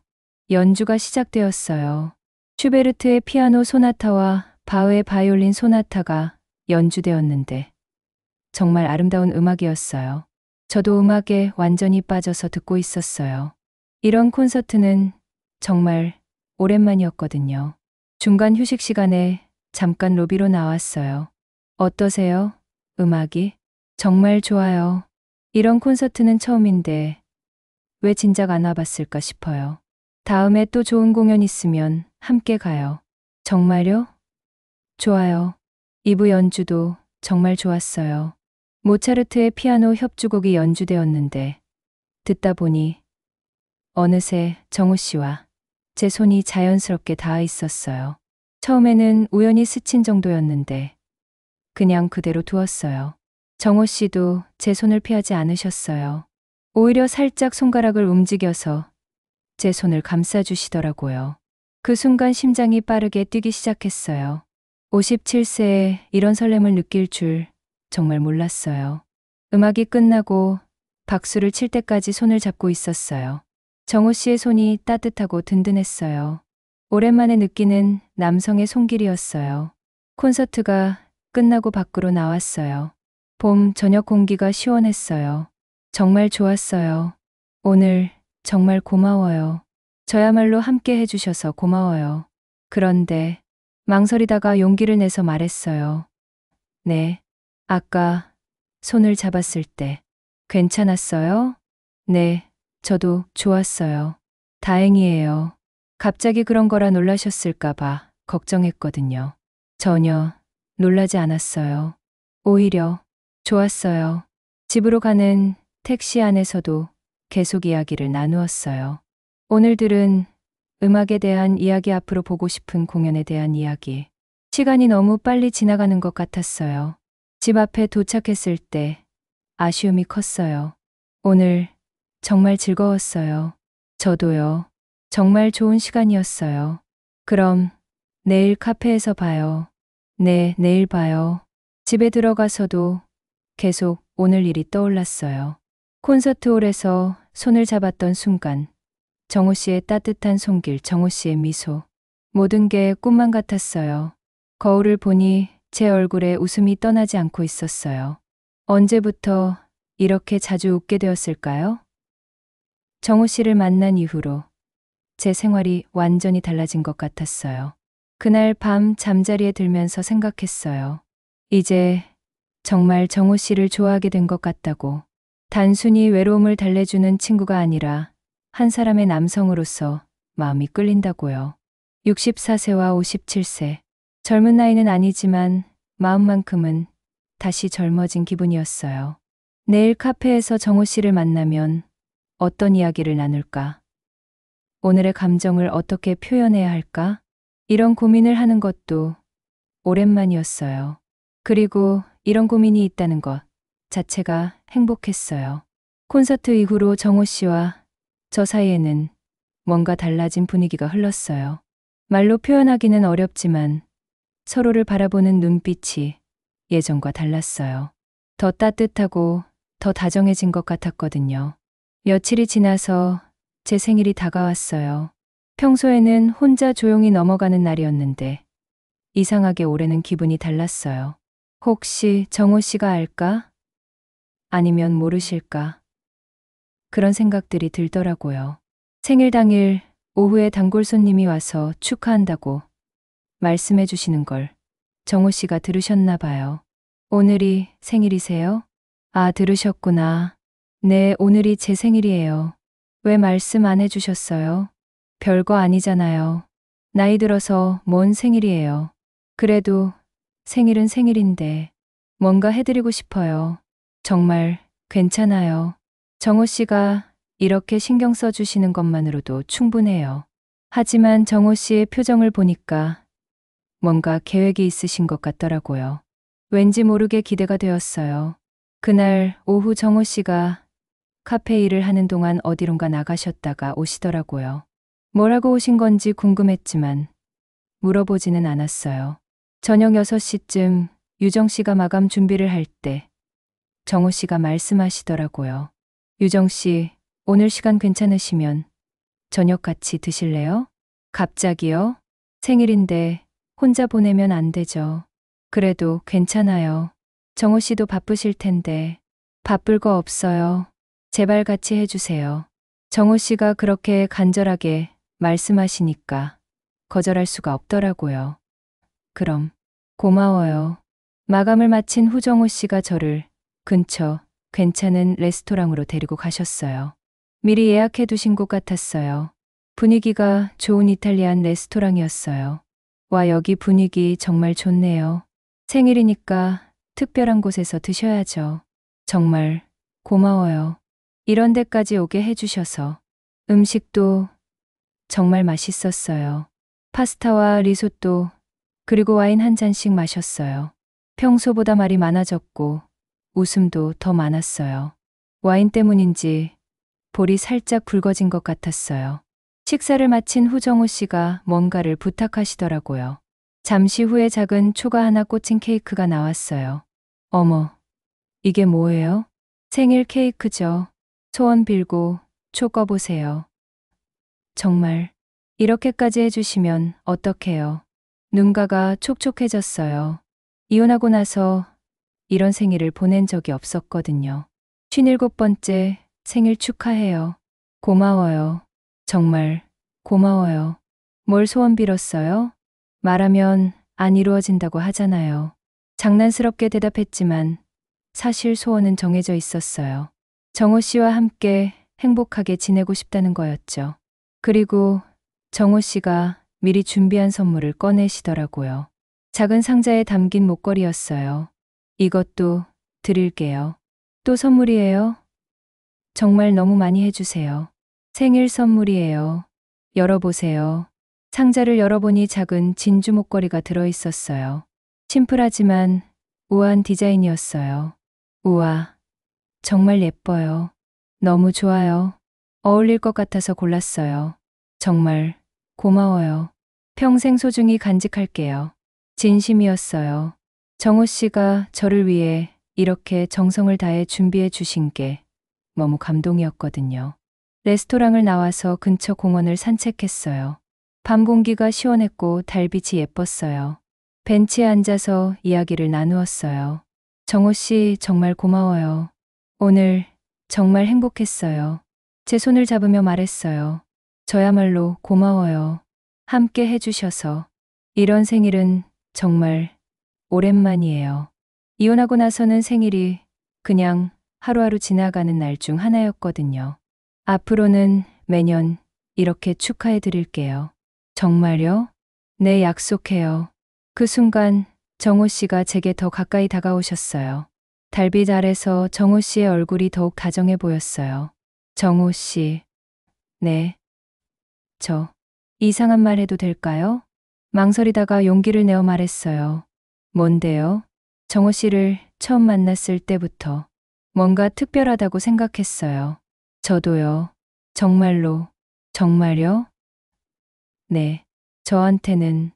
연주가 시작되었어요. 슈베르트의 피아노 소나타와 바흐의 바이올린 소나타가 연주되었는데 정말 아름다운 음악이었어요. 저도 음악에 완전히 빠져서 듣고 있었어요. 이런 콘서트는 정말 오랜만이었거든요. 중간 휴식 시간에 잠깐 로비로 나왔어요. 어떠세요? 음악이? 정말 좋아요. 이런 콘서트는 처음인데 왜 진작 안 와봤을까 싶어요. 다음에 또 좋은 공연 있으면 함께 가요. 정말요? 좋아요. 2부 연주도 정말 좋았어요. 모차르트의 피아노 협주곡이 연주되었는데 듣다 보니 어느새 정호 씨와 제 손이 자연스럽게 닿아 있었어요. 처음에는 우연히 스친 정도였는데 그냥 그대로 두었어요. 정호 씨도 제 손을 피하지 않으셨어요. 오히려 살짝 손가락을 움직여서 제 손을 감싸주시더라고요. 그 순간 심장이 빠르게 뛰기 시작했어요. 57세에 이런 설렘을 느낄 줄 정말 몰랐어요. 음악이 끝나고 박수를 칠 때까지 손을 잡고 있었어요. 정호 씨의 손이 따뜻하고 든든했어요. 오랜만에 느끼는 남성의 손길이었어요. 콘서트가 끝나고 밖으로 나왔어요. 봄 저녁 공기가 시원했어요. 정말 좋았어요. 오늘 정말 고마워요. 저야말로 함께 해주셔서 고마워요. 그런데 망설이다가 용기를 내서 말했어요. 네. 아까 손을 잡았을 때 괜찮았어요? 네. 저도 좋았어요. 다행이에요. 갑자기 그런 거라 놀라셨을까봐 걱정했거든요. 전혀 놀라지 않았어요. 오히려 좋았어요. 집으로 가는 택시 안에서도 계속 이야기를 나누었어요. 오늘 들은 음악에 대한 이야기, 앞으로 보고 싶은 공연에 대한 이야기. 시간이 너무 빨리 지나가는 것 같았어요. 집 앞에 도착했을 때 아쉬움이 컸어요. 오늘 정말 즐거웠어요. 저도요. 정말 좋은 시간이었어요. 그럼 내일 카페에서 봐요. 네, 내일 봐요. 집에 들어가서도 계속 오늘 일이 떠올랐어요. 콘서트홀에서 손을 잡았던 순간, 정호 씨의 따뜻한 손길, 정호 씨의 미소. 모든 게 꿈만 같았어요. 거울을 보니 제 얼굴에 웃음이 떠나지 않고 있었어요. 언제부터 이렇게 자주 웃게 되었을까요? 정호 씨를 만난 이후로 제 생활이 완전히 달라진 것 같았어요. 그날 밤 잠자리에 들면서 생각했어요. 이제 정말 정호 씨를 좋아하게 된 것 같다고. 단순히 외로움을 달래주는 친구가 아니라 한 사람의 남성으로서 마음이 끌린다고요. 64세와 57세. 젊은 나이는 아니지만 마음만큼은 다시 젊어진 기분이었어요. 내일 카페에서 정호 씨를 만나면 어떤 이야기를 나눌까? 오늘의 감정을 어떻게 표현해야 할까? 이런 고민을 하는 것도 오랜만이었어요. 그리고 이런 고민이 있다는 것 자체가 행복했어요. 콘서트 이후로 정호 씨와 저 사이에는 뭔가 달라진 분위기가 흘렀어요. 말로 표현하기는 어렵지만 서로를 바라보는 눈빛이 예전과 달랐어요. 더 따뜻하고 더 다정해진 것 같았거든요. 며칠이 지나서 제 생일이 다가왔어요. 평소에는 혼자 조용히 넘어가는 날이었는데 이상하게 올해는 기분이 달랐어요. 혹시 정호 씨가 알까? 아니면 모르실까? 그런 생각들이 들더라고요. 생일 당일 오후에 단골 손님이 와서 축하한다고 말씀해 주시는 걸 정호 씨가 들으셨나 봐요. 오늘이 생일이세요? 아, 들으셨구나. 네, 오늘이 제 생일이에요. 왜 말씀 안 해주셨어요? 별거 아니잖아요. 나이 들어서 뭔 생일이에요. 그래도 생일은 생일인데 뭔가 해드리고 싶어요. 정말 괜찮아요. 정호 씨가 이렇게 신경 써주시는 것만으로도 충분해요. 하지만 정호 씨의 표정을 보니까 뭔가 계획이 있으신 것 같더라고요. 왠지 모르게 기대가 되었어요. 그날 오후 정호 씨가 카페 일을 하는 동안 어디론가 나가셨다가 오시더라고요. 뭘 하고 오신 건지 궁금했지만 물어보지는 않았어요. 저녁 6시쯤 유정 씨가 마감 준비를 할 때 정호 씨가 말씀하시더라고요. 유정 씨, 오늘 시간 괜찮으시면 저녁 같이 드실래요? 갑자기요? 생일인데 혼자 보내면 안 되죠. 그래도 괜찮아요. 정호 씨도 바쁘실 텐데. 바쁠 거 없어요. 제발 같이 해주세요. 정호 씨가 그렇게 간절하게 말씀하시니까 거절할 수가 없더라고요. 그럼 고마워요. 마감을 마친 후 정호 씨가 저를 근처 괜찮은 레스토랑으로 데리고 가셨어요. 미리 예약해 두신 곳 같았어요. 분위기가 좋은 이탈리안 레스토랑이었어요. 와, 여기 분위기 정말 좋네요. 생일이니까 특별한 곳에서 드셔야죠. 정말 고마워요. 이런 데까지 오게 해주셔서. 음식도 정말 맛있었어요. 파스타와 리소또, 그리고 와인 한 잔씩 마셨어요. 평소보다 말이 많아졌고 웃음도 더 많았어요. 와인 때문인지 볼이 살짝 붉어진 것 같았어요. 식사를 마친 후 정호 씨가 뭔가를 부탁하시더라고요. 잠시 후에 작은 초가 하나 꽂힌 케이크가 나왔어요. 어머, 이게 뭐예요? 생일 케이크죠. 소원 빌고 초 꺼보세요. 정말 이렇게까지 해주시면 어떡해요. 눈가가 촉촉해졌어요. 이혼하고 나서 이런 생일을 보낸 적이 없었거든요. 57번째 생일 축하해요. 고마워요. 정말 고마워요. 뭘 소원 빌었어요? 말하면 안 이루어진다고 하잖아요. 장난스럽게 대답했지만 사실 소원은 정해져 있었어요. 정호 씨와 함께 행복하게 지내고 싶다는 거였죠. 그리고 정호 씨가 미리 준비한 선물을 꺼내시더라고요. 작은 상자에 담긴 목걸이였어요. 이것도 드릴게요. 또 선물이에요? 정말 너무 많이 해주세요. 생일 선물이에요. 열어보세요. 상자를 열어보니 작은 진주 목걸이가 들어있었어요. 심플하지만 우아한 디자인이었어요. 우와, 정말 예뻐요. 너무 좋아요. 어울릴 것 같아서 골랐어요. 정말 고마워요. 평생 소중히 간직할게요. 진심이었어요. 정호 씨가 저를 위해 이렇게 정성을 다해 준비해 주신 게 너무 감동이었거든요. 레스토랑을 나와서 근처 공원을 산책했어요. 밤 공기가 시원했고 달빛이 예뻤어요. 벤치에 앉아서 이야기를 나누었어요. 정호 씨 정말 고마워요. 오늘 정말 행복했어요. 제 손을 잡으며 말했어요. 저야말로 고마워요. 함께 해주셔서. 이런 생일은 정말 오랜만이에요. 이혼하고 나서는 생일이 그냥 하루하루 지나가는 날 중 하나였거든요. 앞으로는 매년 이렇게 축하해 드릴게요. 정말요? 네, 약속해요. 그 순간 정호 씨가 제게 더 가까이 다가오셨어요. 달빛 아래서 정호 씨의 얼굴이 더욱 다정해 보였어요. 정호 씨. 네. 저 이상한 말 해도 될까요? 망설이다가 용기를 내어 말했어요. 뭔데요? 정호 씨를 처음 만났을 때부터 뭔가 특별하다고 생각했어요. 저도요. 정말로. 정말요? 네. 저한테는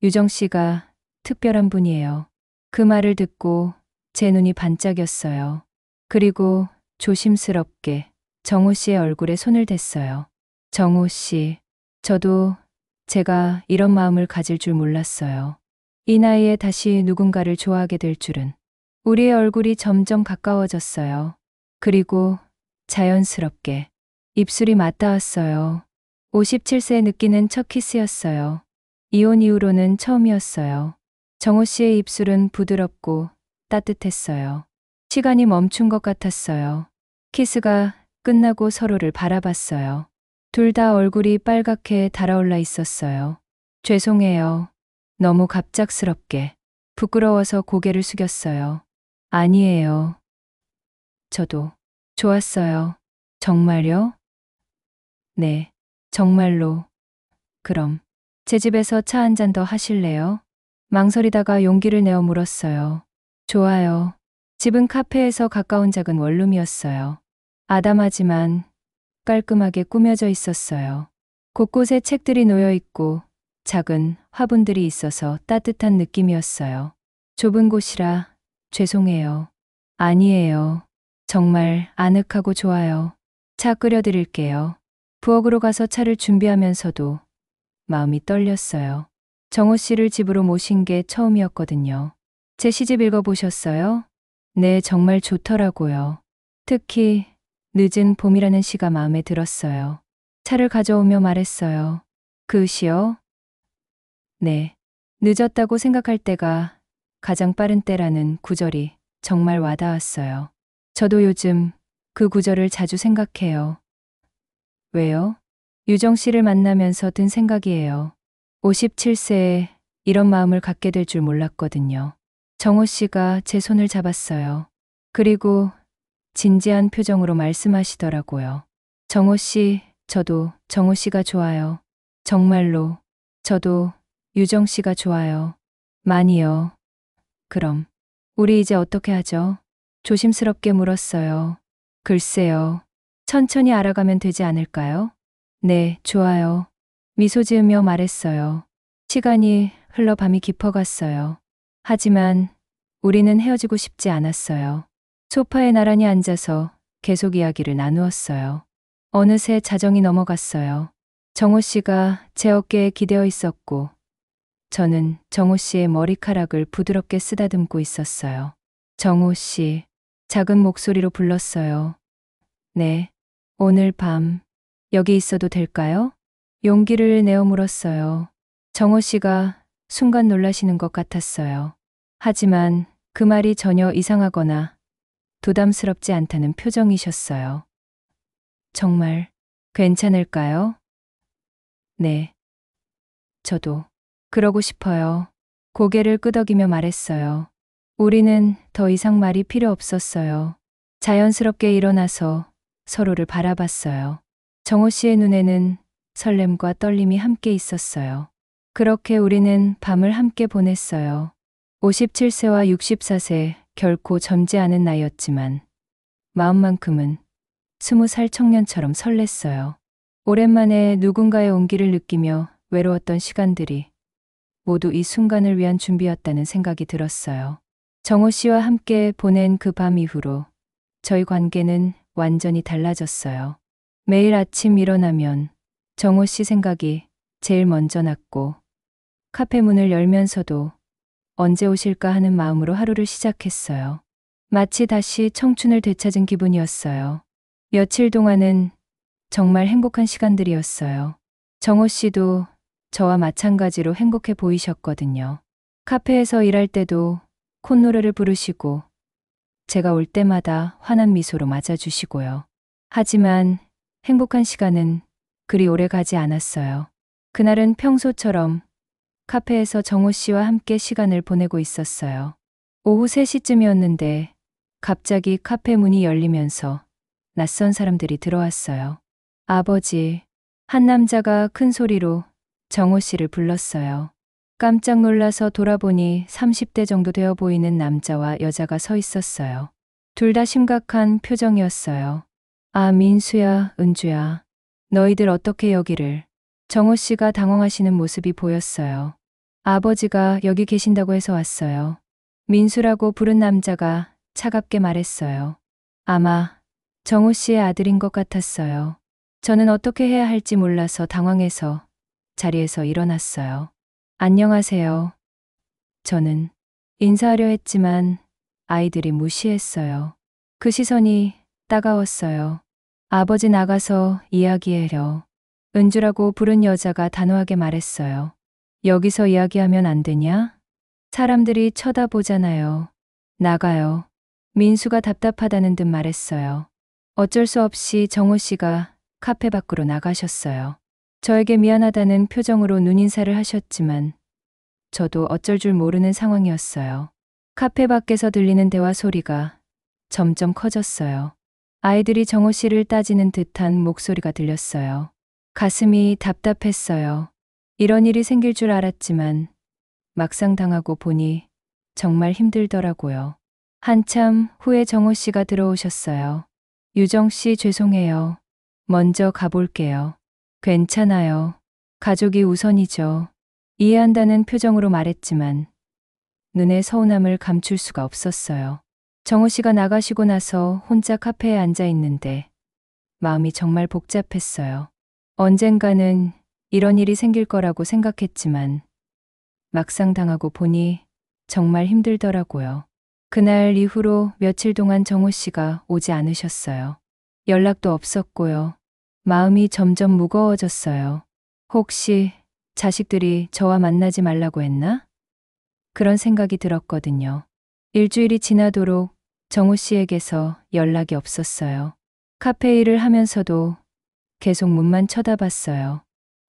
유정 씨가 특별한 분이에요. 그 말을 듣고 제 눈이 반짝였어요. 그리고 조심스럽게 정호 씨의 얼굴에 손을 댔어요. 정호 씨, 저도 제가 이런 마음을 가질 줄 몰랐어요. 이 나이에 다시 누군가를 좋아하게 될 줄은. 우리의 얼굴이 점점 가까워졌어요. 그리고 자연스럽게 입술이 맞닿았어요. 57세에 느끼는 첫 키스였어요. 이혼 이후로는 처음이었어요. 정호 씨의 입술은 부드럽고 따뜻했어요. 시간이 멈춘 것 같았어요. 키스가 끝나고 서로를 바라봤어요. 둘 다 얼굴이 빨갛게 달아올라 있었어요. 죄송해요. 너무 갑작스럽게. 부끄러워서 고개를 숙였어요. 아니에요. 저도 좋았어요. 정말요? 네, 정말로. 그럼 제 집에서 차 한 잔 더 하실래요? 망설이다가 용기를 내어 물었어요. 좋아요. 집은 카페에서 가까운 작은 원룸이었어요. 아담하지만 깔끔하게 꾸며져 있었어요. 곳곳에 책들이 놓여 있고 작은 화분들이 있어서 따뜻한 느낌이었어요. 좁은 곳이라 죄송해요. 아니에요. 정말 아늑하고 좋아요. 차 끓여드릴게요. 부엌으로 가서 차를 준비하면서도 마음이 떨렸어요. 정호 씨를 집으로 모신 게 처음이었거든요. 제 시집 읽어보셨어요? 네, 정말 좋더라고요. 특히 늦은 봄이라는 시가 마음에 들었어요. 차를 가져오며 말했어요. 그 시요? 네. 늦었다고 생각할 때가 가장 빠른 때라는 구절이 정말 와닿았어요. 저도 요즘 그 구절을 자주 생각해요. 왜요? 유정 씨를 만나면서 든 생각이에요. 57세에 이런 마음을 갖게 될 줄 몰랐거든요. 정호 씨가 제 손을 잡았어요. 그리고 진지한 표정으로 말씀하시더라고요. 정호 씨, 저도 정호 씨가 좋아요. 정말로. 저도 유정 씨가 좋아요. 많이요. 그럼 우리 이제 어떻게 하죠? 조심스럽게 물었어요. 글쎄요. 천천히 알아가면 되지 않을까요? 네, 좋아요. 미소 지으며 말했어요. 시간이 흘러 밤이 깊어갔어요. 하지만 우리는 헤어지고 싶지 않았어요. 소파에 나란히 앉아서 계속 이야기를 나누었어요. 어느새 자정이 넘어갔어요. 정호 씨가 제 어깨에 기대어 있었고, 저는 정호 씨의 머리카락을 부드럽게 쓰다듬고 있었어요. 정호 씨, 작은 목소리로 불렀어요. 네, 오늘 밤, 여기 있어도 될까요? 용기를 내어 물었어요. 정호 씨가 순간 놀라시는 것 같았어요. 하지만 그 말이 전혀 이상하거나 부담스럽지 않다는 표정이셨어요. 정말 괜찮을까요? 네, 저도 그러고 싶어요. 고개를 끄덕이며 말했어요. 우리는 더 이상 말이 필요 없었어요. 자연스럽게 일어나서 서로를 바라봤어요. 정호 씨의 눈에는 설렘과 떨림이 함께 있었어요. 그렇게 우리는 밤을 함께 보냈어요. 57세와 64세 결코 젊지 않은 나이였지만 마음만큼은 20살 청년처럼 설렜어요. 오랜만에 누군가의 온기를 느끼며 외로웠던 시간들이 모두 이 순간을 위한 준비였다는 생각이 들었어요. 정호 씨와 함께 보낸 그 밤 이후로 저희 관계는 완전히 달라졌어요. 매일 아침 일어나면 정호 씨 생각이 제일 먼저 났고, 카페 문을 열면서도 언제 오실까 하는 마음으로 하루를 시작했어요. 마치 다시 청춘을 되찾은 기분이었어요. 며칠 동안은 정말 행복한 시간들이었어요. 정호 씨도 저와 마찬가지로 행복해 보이셨거든요. 카페에서 일할 때도 콧노래를 부르시고, 제가 올 때마다 환한 미소로 맞아주시고요. 하지만 행복한 시간은 그리 오래 가지 않았어요. 그날은 평소처럼 카페에서 정호 씨와 함께 시간을 보내고 있었어요. 오후 3시쯤이었는데 갑자기 카페 문이 열리면서 낯선 사람들이 들어왔어요. 아버지, 한 남자가 큰 소리로 정호 씨를 불렀어요. 깜짝 놀라서 돌아보니 30대 정도 되어 보이는 남자와 여자가 서 있었어요. 둘 다 심각한 표정이었어요. 아, 민수야, 은주야. 너희들 어떻게 여기를. 정호 씨가 당황하시는 모습이 보였어요. 아버지가 여기 계신다고 해서 왔어요. 민수라고 부른 남자가 차갑게 말했어요. 아마 정호 씨의 아들인 것 같았어요. 저는 어떻게 해야 할지 몰라서 당황해서 자리에서 일어났어요. 안녕하세요. 저는 인사하려 했지만 아이들이 무시했어요. 그 시선이 따가웠어요. 아버지 나가서 이야기해요. 은주라고 부른 여자가 단호하게 말했어요. 여기서 이야기하면 안 되냐? 사람들이 쳐다보잖아요. 나가요. 민수가 답답하다는 듯 말했어요. 어쩔 수 없이 정호 씨가 카페 밖으로 나가셨어요. 저에게 미안하다는 표정으로 눈인사를 하셨지만 저도 어쩔 줄 모르는 상황이었어요. 카페 밖에서 들리는 대화 소리가 점점 커졌어요. 아이들이 정호 씨를 따지는 듯한 목소리가 들렸어요. 가슴이 답답했어요. 이런 일이 생길 줄 알았지만 막상 당하고 보니 정말 힘들더라고요. 한참 후에 정호 씨가 들어오셨어요. 유정 씨 죄송해요. 먼저 가볼게요. 괜찮아요. 가족이 우선이죠. 이해한다는 표정으로 말했지만 눈에 서운함을 감출 수가 없었어요. 정호 씨가 나가시고 나서 혼자 카페에 앉아 있는데 마음이 정말 복잡했어요. 언젠가는 이런 일이 생길 거라고 생각했지만 막상 당하고 보니 정말 힘들더라고요. 그날 이후로 며칠 동안 정호 씨가 오지 않으셨어요. 연락도 없었고요. 마음이 점점 무거워졌어요. 혹시 자식들이 저와 만나지 말라고 했나? 그런 생각이 들었거든요. 일주일이 지나도록 정호 씨에게서 연락이 없었어요. 카페 일을 하면서도 계속 문만 쳐다봤어요.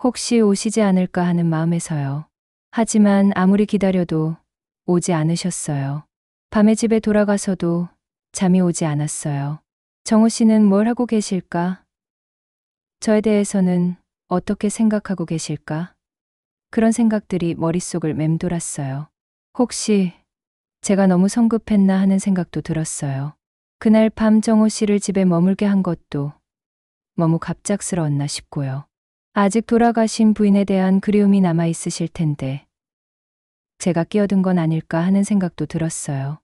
혹시 오시지 않을까 하는 마음에서요. 하지만 아무리 기다려도 오지 않으셨어요. 밤에 집에 돌아가서도 잠이 오지 않았어요. 정호 씨는 뭘 하고 계실까? 저에 대해서는 어떻게 생각하고 계실까? 그런 생각들이 머릿속을 맴돌았어요. 혹시 제가 너무 성급했나 하는 생각도 들었어요. 그날 밤 정호 씨를 집에 머물게 한 것도 너무 갑작스러웠나 싶고요. 아직 돌아가신 부인에 대한 그리움이 남아 있으실 텐데 제가 끼어든 건 아닐까 하는 생각도 들었어요.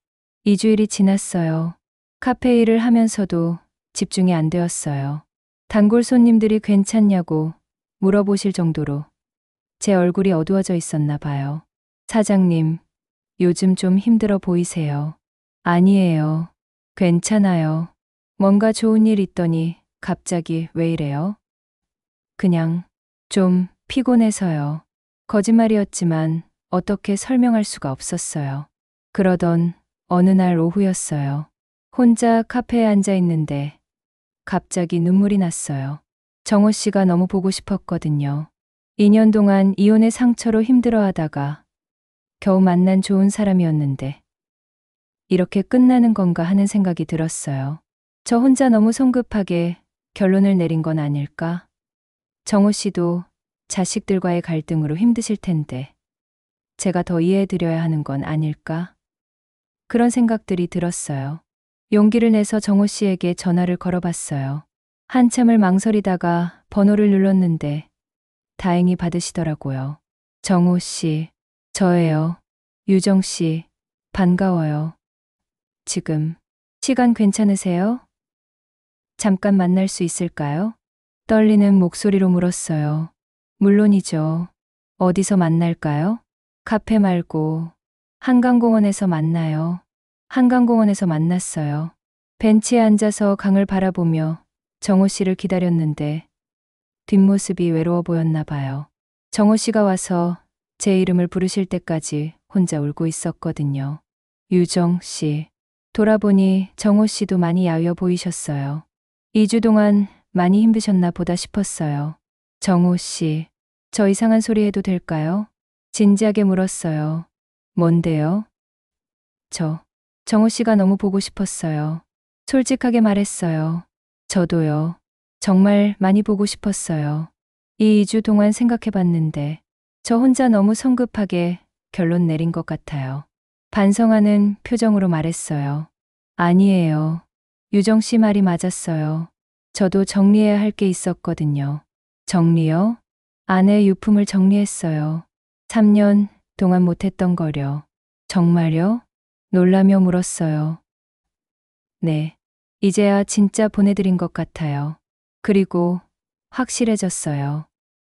2주일이 지났어요. 카페 일을 하면서도 집중이 안 되었어요. 단골 손님들이 괜찮냐고 물어보실 정도로 제 얼굴이 어두워져 있었나 봐요. 사장님, 요즘 좀 힘들어 보이세요. 아니에요. 괜찮아요. 뭔가 좋은 일 있더니 갑자기 왜 이래요? 그냥 좀 피곤해서요. 거짓말이었지만 어떻게 설명할 수가 없었어요. 그러던 어느 날 오후였어요. 혼자 카페에 앉아 있는데 갑자기 눈물이 났어요. 정호 씨가 너무 보고 싶었거든요. 2년 동안 이혼의 상처로 힘들어하다가 겨우 만난 좋은 사람이었는데 이렇게 끝나는 건가 하는 생각이 들었어요. 저 혼자 너무 성급하게 결론을 내린 건 아닐까? 정호 씨도 자식들과의 갈등으로 힘드실 텐데 제가 더 이해해드려야 하는 건 아닐까? 그런 생각들이 들었어요. 용기를 내서 정호 씨에게 전화를 걸어봤어요. 한참을 망설이다가 번호를 눌렀는데 다행히 받으시더라고요. 정호 씨, 저예요. 유정 씨, 반가워요. 지금 시간 괜찮으세요? 잠깐 만날 수 있을까요? 떨리는 목소리로 물었어요. 물론이죠. 어디서 만날까요? 카페 말고 한강공원에서 만나요. 한강공원에서 만났어요. 벤치에 앉아서 강을 바라보며 정호 씨를 기다렸는데 뒷모습이 외로워 보였나 봐요. 정호 씨가 와서 제 이름을 부르실 때까지 혼자 울고 있었거든요. 유정 씨. 돌아보니 정호 씨도 많이 야위어 보이셨어요. 2주 동안 많이 힘드셨나 보다 싶었어요. 정호 씨, 저 이상한 소리 해도 될까요? 진지하게 물었어요. 뭔데요? 정호 씨가 너무 보고 싶었어요. 솔직하게 말했어요. 저도요. 정말 많이 보고 싶었어요. 이 2주 동안 생각해봤는데 저 혼자 너무 성급하게 결론 내린 것 같아요. 반성하는 표정으로 말했어요. 아니에요. 유정 씨 말이 맞았어요. 저도 정리해야 할 게 있었거든요. 정리요? 아내 유품을 정리했어요. 3년 동안 못했던 거려. 정말요? 놀라며 물었어요. 네. 이제야 진짜 보내드린 것 같아요. 그리고 확실해졌어요.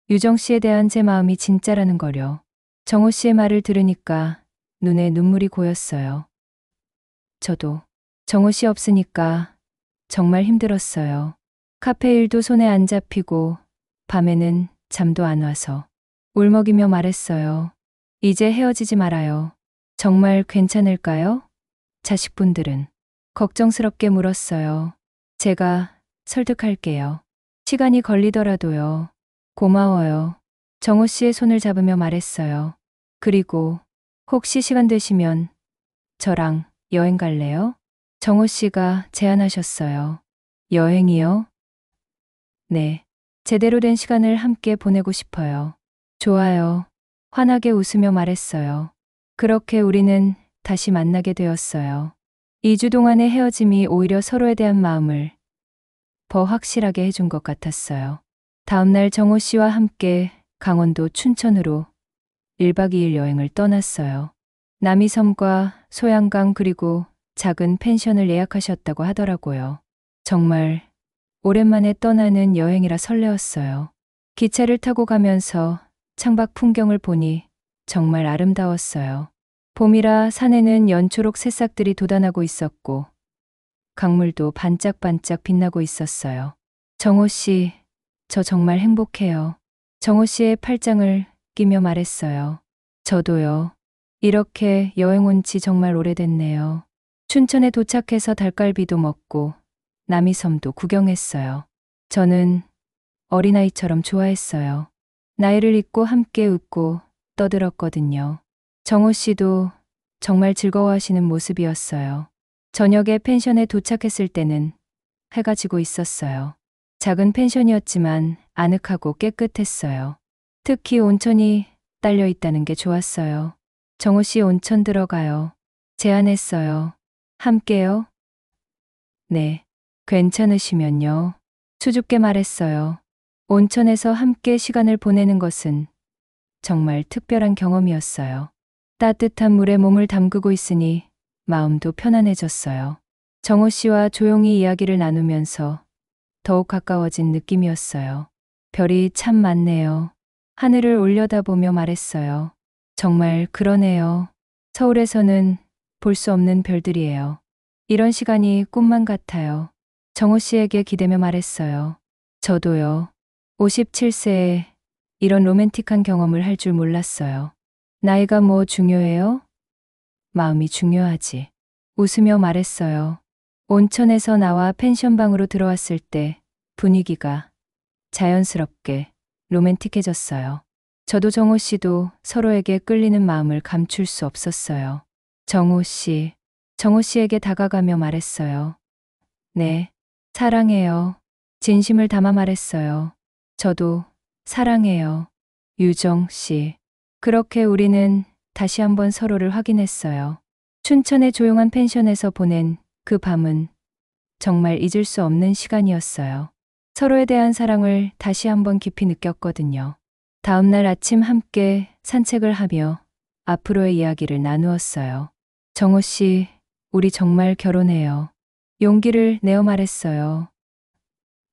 유정 씨에 대한 제 마음이 진짜라는 거려. 정호 씨의 말을 들으니까 눈에 눈물이 고였어요. 저도 정호 씨 없으니까 정말 힘들었어요. 카페 일도 손에 안 잡히고 밤에는 잠도 안 와서 울먹이며 말했어요. 이제 헤어지지 말아요. 정말 괜찮을까요? 자식분들은 걱정스럽게 물었어요. 제가 설득할게요. 시간이 걸리더라도요. 고마워요. 정호 씨의 손을 잡으며 말했어요. 그리고 혹시 시간 되시면 저랑 여행 갈래요? 정호 씨가 제안하셨어요. 여행이요? 네. 제대로 된 시간을 함께 보내고 싶어요. 좋아요. 환하게 웃으며 말했어요. 그렇게 우리는 다시 만나게 되었어요. 2주 동안의 헤어짐이 오히려 서로에 대한 마음을 더 확실하게 해준 것 같았어요. 다음날 정호 씨와 함께 강원도 춘천으로 1박 2일 여행을 떠났어요. 남이섬과 소양강 그리고 작은 펜션을 예약하셨다고 하더라고요. 정말 오랜만에 떠나는 여행이라 설레었어요. 기차를 타고 가면서 창밖 풍경을 보니 정말 아름다웠어요. 봄이라 산에는 연초록 새싹들이 돋아나고 있었고 강물도 반짝반짝 빛나고 있었어요. 정호 씨, 저 정말 행복해요. 정호 씨의 팔짱을 끼며 말했어요. 저도요. 이렇게 여행 온 지 정말 오래됐네요. 춘천에 도착해서 닭갈비도 먹고 남이섬도 구경했어요. 저는 어린아이처럼 좋아했어요. 나이를 잊고 함께 웃고 떠들었거든요. 정호 씨도 정말 즐거워하시는 모습이었어요. 저녁에 펜션에 도착했을 때는 해가 지고 있었어요. 작은 펜션이었지만 아늑하고 깨끗했어요. 특히 온천이 딸려 있다는 게 좋았어요. 정호 씨 온천 들어가요. 제안했어요. 함께요? 네. 괜찮으시면요. 수줍게 말했어요. 온천에서 함께 시간을 보내는 것은 정말 특별한 경험이었어요. 따뜻한 물에 몸을 담그고 있으니 마음도 편안해졌어요. 정호 씨와 조용히 이야기를 나누면서 더욱 가까워진 느낌이었어요. 별이 참 많네요. 하늘을 올려다보며 말했어요. 정말 그러네요. 서울에서는 볼 수 없는 별들이에요. 이런 시간이 꿈만 같아요. 정호 씨에게 기대며 말했어요. 저도요. 57세에 이런 로맨틱한 경험을 할 줄 몰랐어요. 나이가 뭐 중요해요? 마음이 중요하지. 웃으며 말했어요. 온천에서 나와 펜션방으로 들어왔을 때 분위기가 자연스럽게 로맨틱해졌어요. 저도 정호 씨도 서로에게 끌리는 마음을 감출 수 없었어요. 정호 씨에게 다가가며 말했어요. 네, 사랑해요. 진심을 담아 말했어요. 저도 사랑해요. 유정 씨. 그렇게 우리는 다시 한번 서로를 확인했어요. 춘천의 조용한 펜션에서 보낸 그 밤은 정말 잊을 수 없는 시간이었어요. 서로에 대한 사랑을 다시 한번 깊이 느꼈거든요. 다음 날 아침 함께 산책을 하며 앞으로의 이야기를 나누었어요. 정호 씨, 우리 정말 결혼해요. 용기를 내어 말했어요.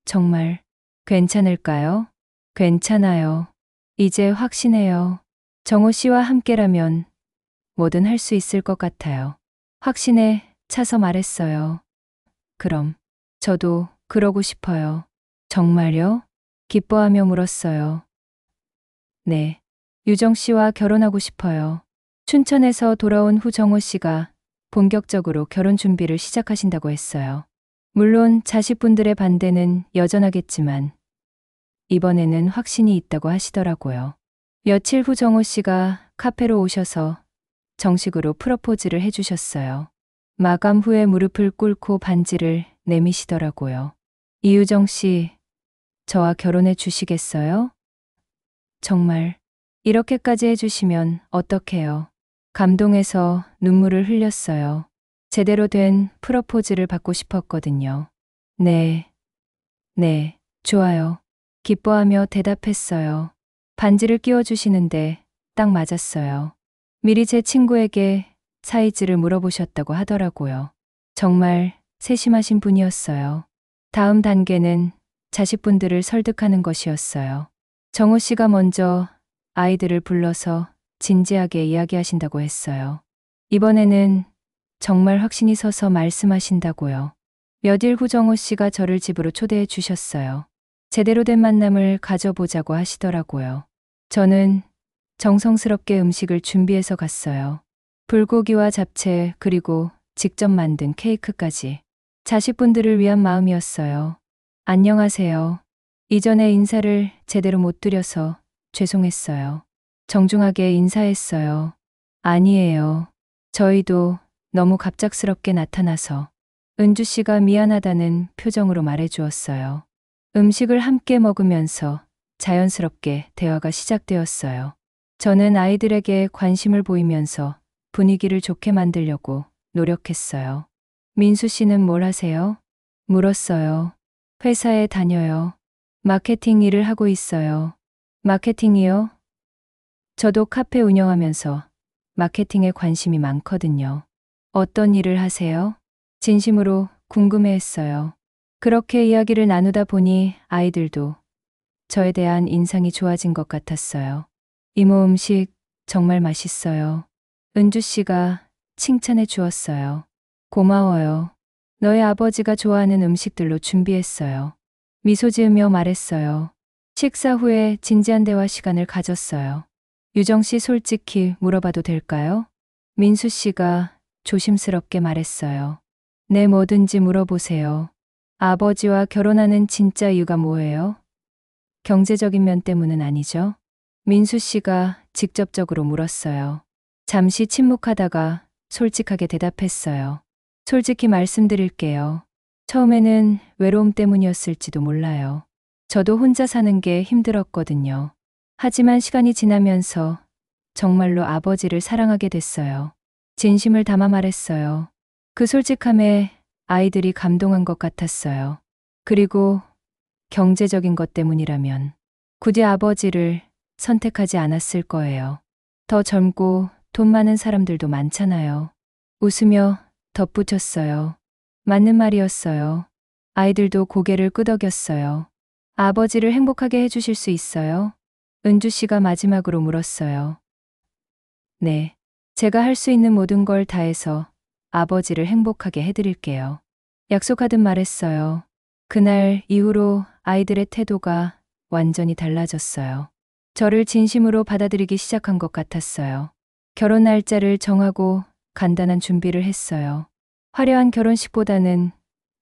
정말 괜찮을까요? 괜찮아요. 이제 확신해요. 정호 씨와 함께라면 뭐든 할 수 있을 것 같아요. 확신에 차서 말했어요. 그럼 저도 그러고 싶어요. 정말요? 기뻐하며 물었어요. 네. 유정 씨와 결혼하고 싶어요. 춘천에서 돌아온 후 정호 씨가 본격적으로 결혼 준비를 시작하신다고 했어요. 물론 자식분들의 반대는 여전하겠지만 이번에는 확신이 있다고 하시더라고요. 며칠 후 정호 씨가 카페로 오셔서 정식으로 프러포즈를 해주셨어요. 마감 후에 무릎을 꿇고 반지를 내미시더라고요. 이유정 씨, 저와 결혼해 주시겠어요? 정말 이렇게까지 해주시면 어떡해요. 감동해서 눈물을 흘렸어요. 제대로 된 프러포즈를 받고 싶었거든요. 네, 좋아요. 기뻐하며 대답했어요. 반지를 끼워주시는데 딱 맞았어요. 미리 제 친구에게 사이즈를 물어보셨다고 하더라고요. 정말 세심하신 분이었어요. 다음 단계는 자식분들을 설득하는 것이었어요. 정호 씨가 먼저 아이들을 불러서 진지하게 이야기하신다고 했어요. 이번에는 정말 확신이 서서 말씀하신다고요. 몇 일 후 정호 씨가 저를 집으로 초대해 주셨어요. 제대로 된 만남을 가져보자고 하시더라고요. 저는 정성스럽게 음식을 준비해서 갔어요. 불고기와 잡채 그리고 직접 만든 케이크까지. 자식분들을 위한 마음이었어요. 안녕하세요. 이전에 인사를 제대로 못 드려서 죄송했어요. 정중하게 인사했어요. 아니에요. 저희도 너무 갑작스럽게 나타나서. 은주 씨가 미안하다는 표정으로 말해주었어요. 음식을 함께 먹으면서 자연스럽게 대화가 시작되었어요. 저는 아이들에게 관심을 보이면서 분위기를 좋게 만들려고 노력했어요. 민수 씨는 뭘 하세요? 물었어요. 회사에 다녀요. 마케팅 일을 하고 있어요. 마케팅이요? 저도 카페 운영하면서 마케팅에 관심이 많거든요. 어떤 일을 하세요? 진심으로 궁금해했어요. 그렇게 이야기를 나누다 보니 아이들도 저에 대한 인상이 좋아진 것 같았어요. 이모 음식 정말 맛있어요. 은주 씨가 칭찬해 주었어요. 고마워요. 너희 아버지가 좋아하는 음식들로 준비했어요. 미소 지으며 말했어요. 식사 후에 진지한 대화 시간을 가졌어요. 유정 씨 솔직히 물어봐도 될까요? 민수 씨가 조심스럽게 말했어요. 네, 뭐든지 물어보세요. 아버지와 결혼하는 진짜 이유가 뭐예요? 경제적인 면 때문은 아니죠? 민수 씨가 직접적으로 물었어요. 잠시 침묵하다가 솔직하게 대답했어요. 솔직히 말씀드릴게요. 처음에는 외로움 때문이었을지도 몰라요. 저도 혼자 사는 게 힘들었거든요. 하지만 시간이 지나면서 정말로 아버지를 사랑하게 됐어요. 진심을 담아 말했어요. 그 솔직함에 아이들이 감동한 것 같았어요. 그리고 경제적인 것 때문이라면 굳이 아버지를 선택하지 않았을 거예요. 더 젊고 돈 많은 사람들도 많잖아요. 웃으며 덧붙였어요. 맞는 말이었어요. 아이들도 고개를 끄덕였어요. 아버지를 행복하게 해주실 수 있어요? 은주 씨가 마지막으로 물었어요. 네. 제가 할 수 있는 모든 걸 다해서 아버지를 행복하게 해드릴게요. 약속하듯 말했어요. 그날 이후로 아이들의 태도가 완전히 달라졌어요. 저를 진심으로 받아들이기 시작한 것 같았어요. 결혼 날짜를 정하고 간단한 준비를 했어요. 화려한 결혼식보다는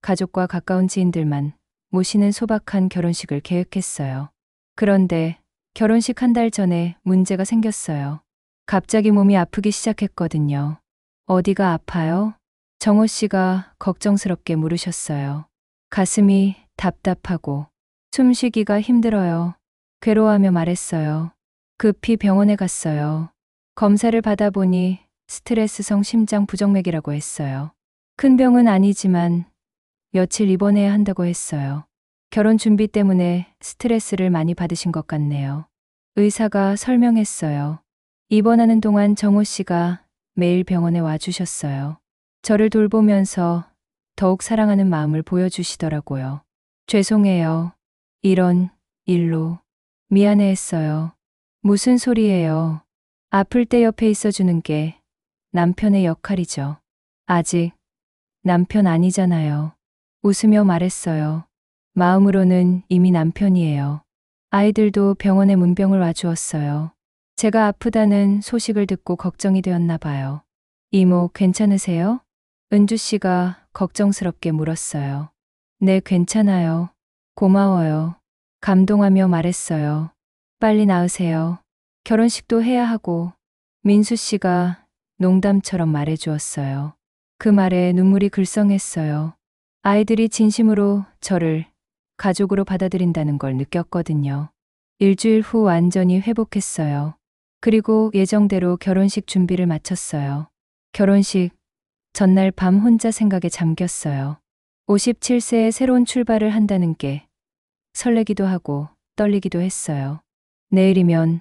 가족과 가까운 지인들만 모시는 소박한 결혼식을 계획했어요. 그런데 결혼식 한 달 전에 문제가 생겼어요. 갑자기 몸이 아프기 시작했거든요. 어디가 아파요? 정호 씨가 걱정스럽게 물으셨어요. 가슴이 답답하고 숨쉬기가 힘들어요. 괴로워하며 말했어요. 급히 병원에 갔어요. 검사를 받아보니 스트레스성 심장 부정맥이라고 했어요. 큰 병은 아니지만 며칠 입원해야 한다고 했어요. 결혼 준비 때문에 스트레스를 많이 받으신 것 같네요. 의사가 설명했어요. 입원하는 동안 정호 씨가 매일 병원에 와주셨어요. 저를 돌보면서 더욱 사랑하는 마음을 보여주시더라고요. 죄송해요. 이런 일로 미안해했어요. 무슨 소리예요. 아플 때 옆에 있어주는 게 남편의 역할이죠. 아직 남편 아니잖아요. 웃으며 말했어요. 마음으로는 이미 남편이에요. 아이들도 병원에 문병을 와주었어요. 제가 아프다는 소식을 듣고 걱정이 되었나 봐요. 이모 괜찮으세요? 은주 씨가 걱정스럽게 물었어요. 네, 괜찮아요. 고마워요. 감동하며 말했어요. 빨리 나으세요. 결혼식도 해야 하고. 민수 씨가 농담처럼 말해주었어요. 그 말에 눈물이 글썽했어요. 아이들이 진심으로 저를 가족으로 받아들인다는 걸 느꼈거든요. 일주일 후 완전히 회복했어요. 그리고 예정대로 결혼식 준비를 마쳤어요. 결혼식 전날 밤 혼자 생각에 잠겼어요. 57세에 새로운 출발을 한다는 게 설레기도 하고 떨리기도 했어요. 내일이면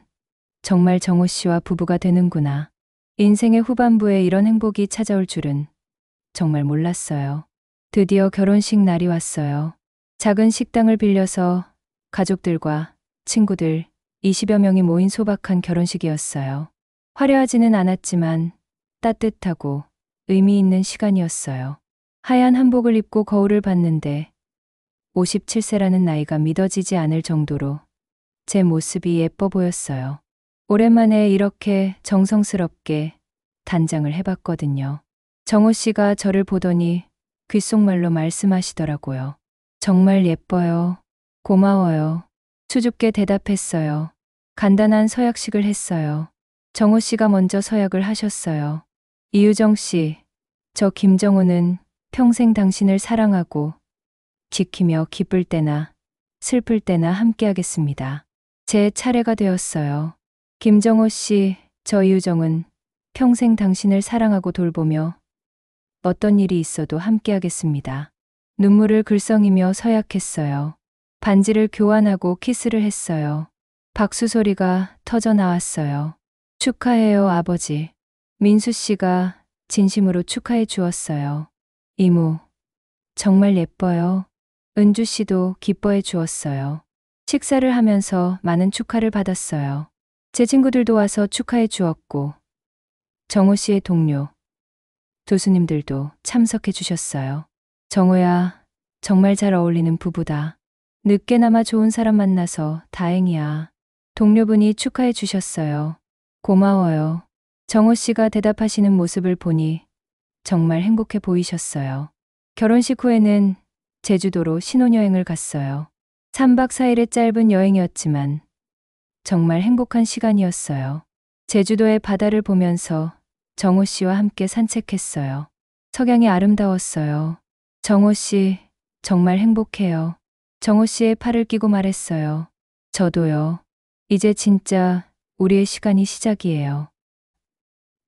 정말 정호 씨와 부부가 되는구나. 인생의 후반부에 이런 행복이 찾아올 줄은 정말 몰랐어요. 드디어 결혼식 날이 왔어요. 작은 식당을 빌려서 가족들과 친구들 20여 명이 모인 소박한 결혼식이었어요. 화려하지는 않았지만 따뜻하고 의미 있는 시간이었어요. 하얀 한복을 입고 거울을 봤는데 57세라는 나이가 믿어지지 않을 정도로 제 모습이 예뻐 보였어요. 오랜만에 이렇게 정성스럽게 단장을 해봤거든요. 정호 씨가 저를 보더니 귓속말로 말씀하시더라고요. 정말 예뻐요. 고마워요. 수줍게 대답했어요. 간단한 서약식을 했어요. 정호 씨가 먼저 서약을 하셨어요. 이유정 씨, 저 김정호는 평생 당신을 사랑하고 지키며 기쁠 때나 슬플 때나 함께하겠습니다. 제 차례가 되었어요. 김정호 씨, 저 이유정은 평생 당신을 사랑하고 돌보며 어떤 일이 있어도 함께하겠습니다. 눈물을 글썽이며 서약했어요. 반지를 교환하고 키스를 했어요. 박수 소리가 터져 나왔어요. 축하해요, 아버지. 민수 씨가 진심으로 축하해 주었어요. 이모, 정말 예뻐요. 은주 씨도 기뻐해 주었어요. 식사를 하면서 많은 축하를 받았어요. 제 친구들도 와서 축하해 주었고, 정호 씨의 동료, 교수님들도 참석해 주셨어요. 정호야, 정말 잘 어울리는 부부다. 늦게나마 좋은 사람 만나서 다행이야. 동료분이 축하해 주셨어요. 고마워요. 정호 씨가 대답하시는 모습을 보니 정말 행복해 보이셨어요. 결혼식 후에는 제주도로 신혼여행을 갔어요. 3박 4일의 짧은 여행이었지만 정말 행복한 시간이었어요. 제주도의 바다를 보면서 정호 씨와 함께 산책했어요. 석양이 아름다웠어요. 정호 씨, 정말 행복해요. 정호 씨의 팔을 끼고 말했어요. 저도요. 이제 진짜 우리의 시간이 시작이에요.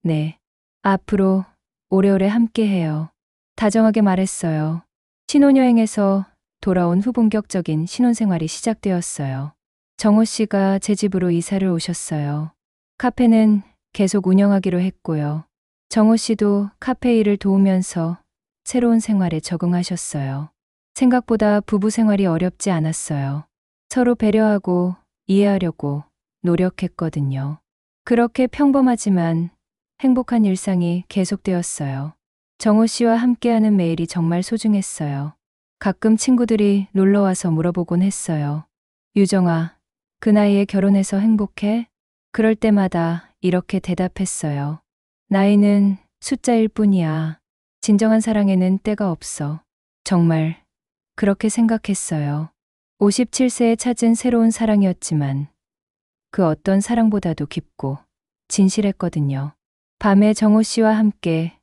네. 앞으로 오래오래 함께해요. 다정하게 말했어요. 신혼여행에서 돌아온 후 본격적인 신혼생활이 시작되었어요. 정호 씨가 제 집으로 이사를 오셨어요. 카페는 계속 운영하기로 했고요. 정호 씨도 카페 일을 도우면서 새로운 생활에 적응하셨어요. 생각보다 부부 생활이 어렵지 않았어요. 서로 배려하고 이해하려고 노력했거든요. 그렇게 평범하지만 행복한 일상이 계속되었어요. 정호 씨와 함께하는 매일이 정말 소중했어요. 가끔 친구들이 놀러와서 물어보곤 했어요. 유정아, 그 나이에 결혼해서 행복해? 그럴 때마다 이렇게 대답했어요. 나이는 숫자일 뿐이야. 진정한 사랑에는 때가 없어. 정말 그렇게 생각했어요. 57세에 찾은 새로운 사랑이었지만 그 어떤 사랑보다도 깊고 진실했거든요. 밤에 정호 씨와 함께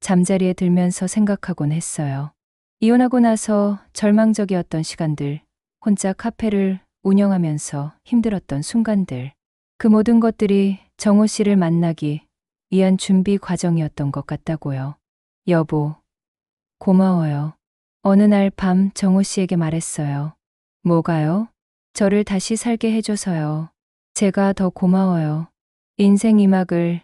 잠자리에 들면서 생각하곤 했어요. 이혼하고 나서 절망적이었던 시간들, 혼자 카페를 운영하면서 힘들었던 순간들, 그 모든 것들이 정호 씨를 만나기 위한 준비 과정이었던 것 같다고요. 여보, 고마워요. 어느 날 밤 정호 씨에게 말했어요. 뭐가요? 저를 다시 살게 해줘서요. 제가 더 고마워요. 인생 2막을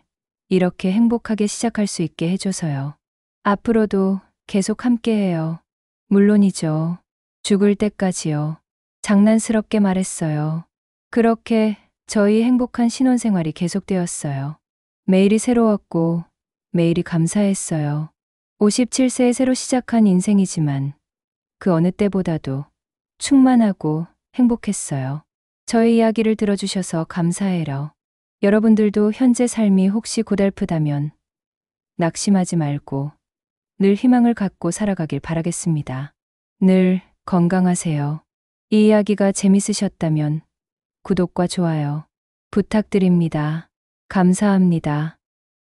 이렇게 행복하게 시작할 수 있게 해줘서요. 앞으로도 계속 함께해요. 물론이죠. 죽을 때까지요. 장난스럽게 말했어요. 그렇게 저희 행복한 신혼생활이 계속되었어요. 매일이 새로웠고 매일이 감사했어요. 57세에 새로 시작한 인생이지만 그 어느 때보다도 충만하고 행복했어요. 저의 이야기를 들어주셔서 감사해요. 여러분들도 현재 삶이 혹시 고달프다면 낙심하지 말고 늘 희망을 갖고 살아가길 바라겠습니다. 늘 건강하세요. 이 이야기가 재밌으셨다면 구독과 좋아요 부탁드립니다. 감사합니다.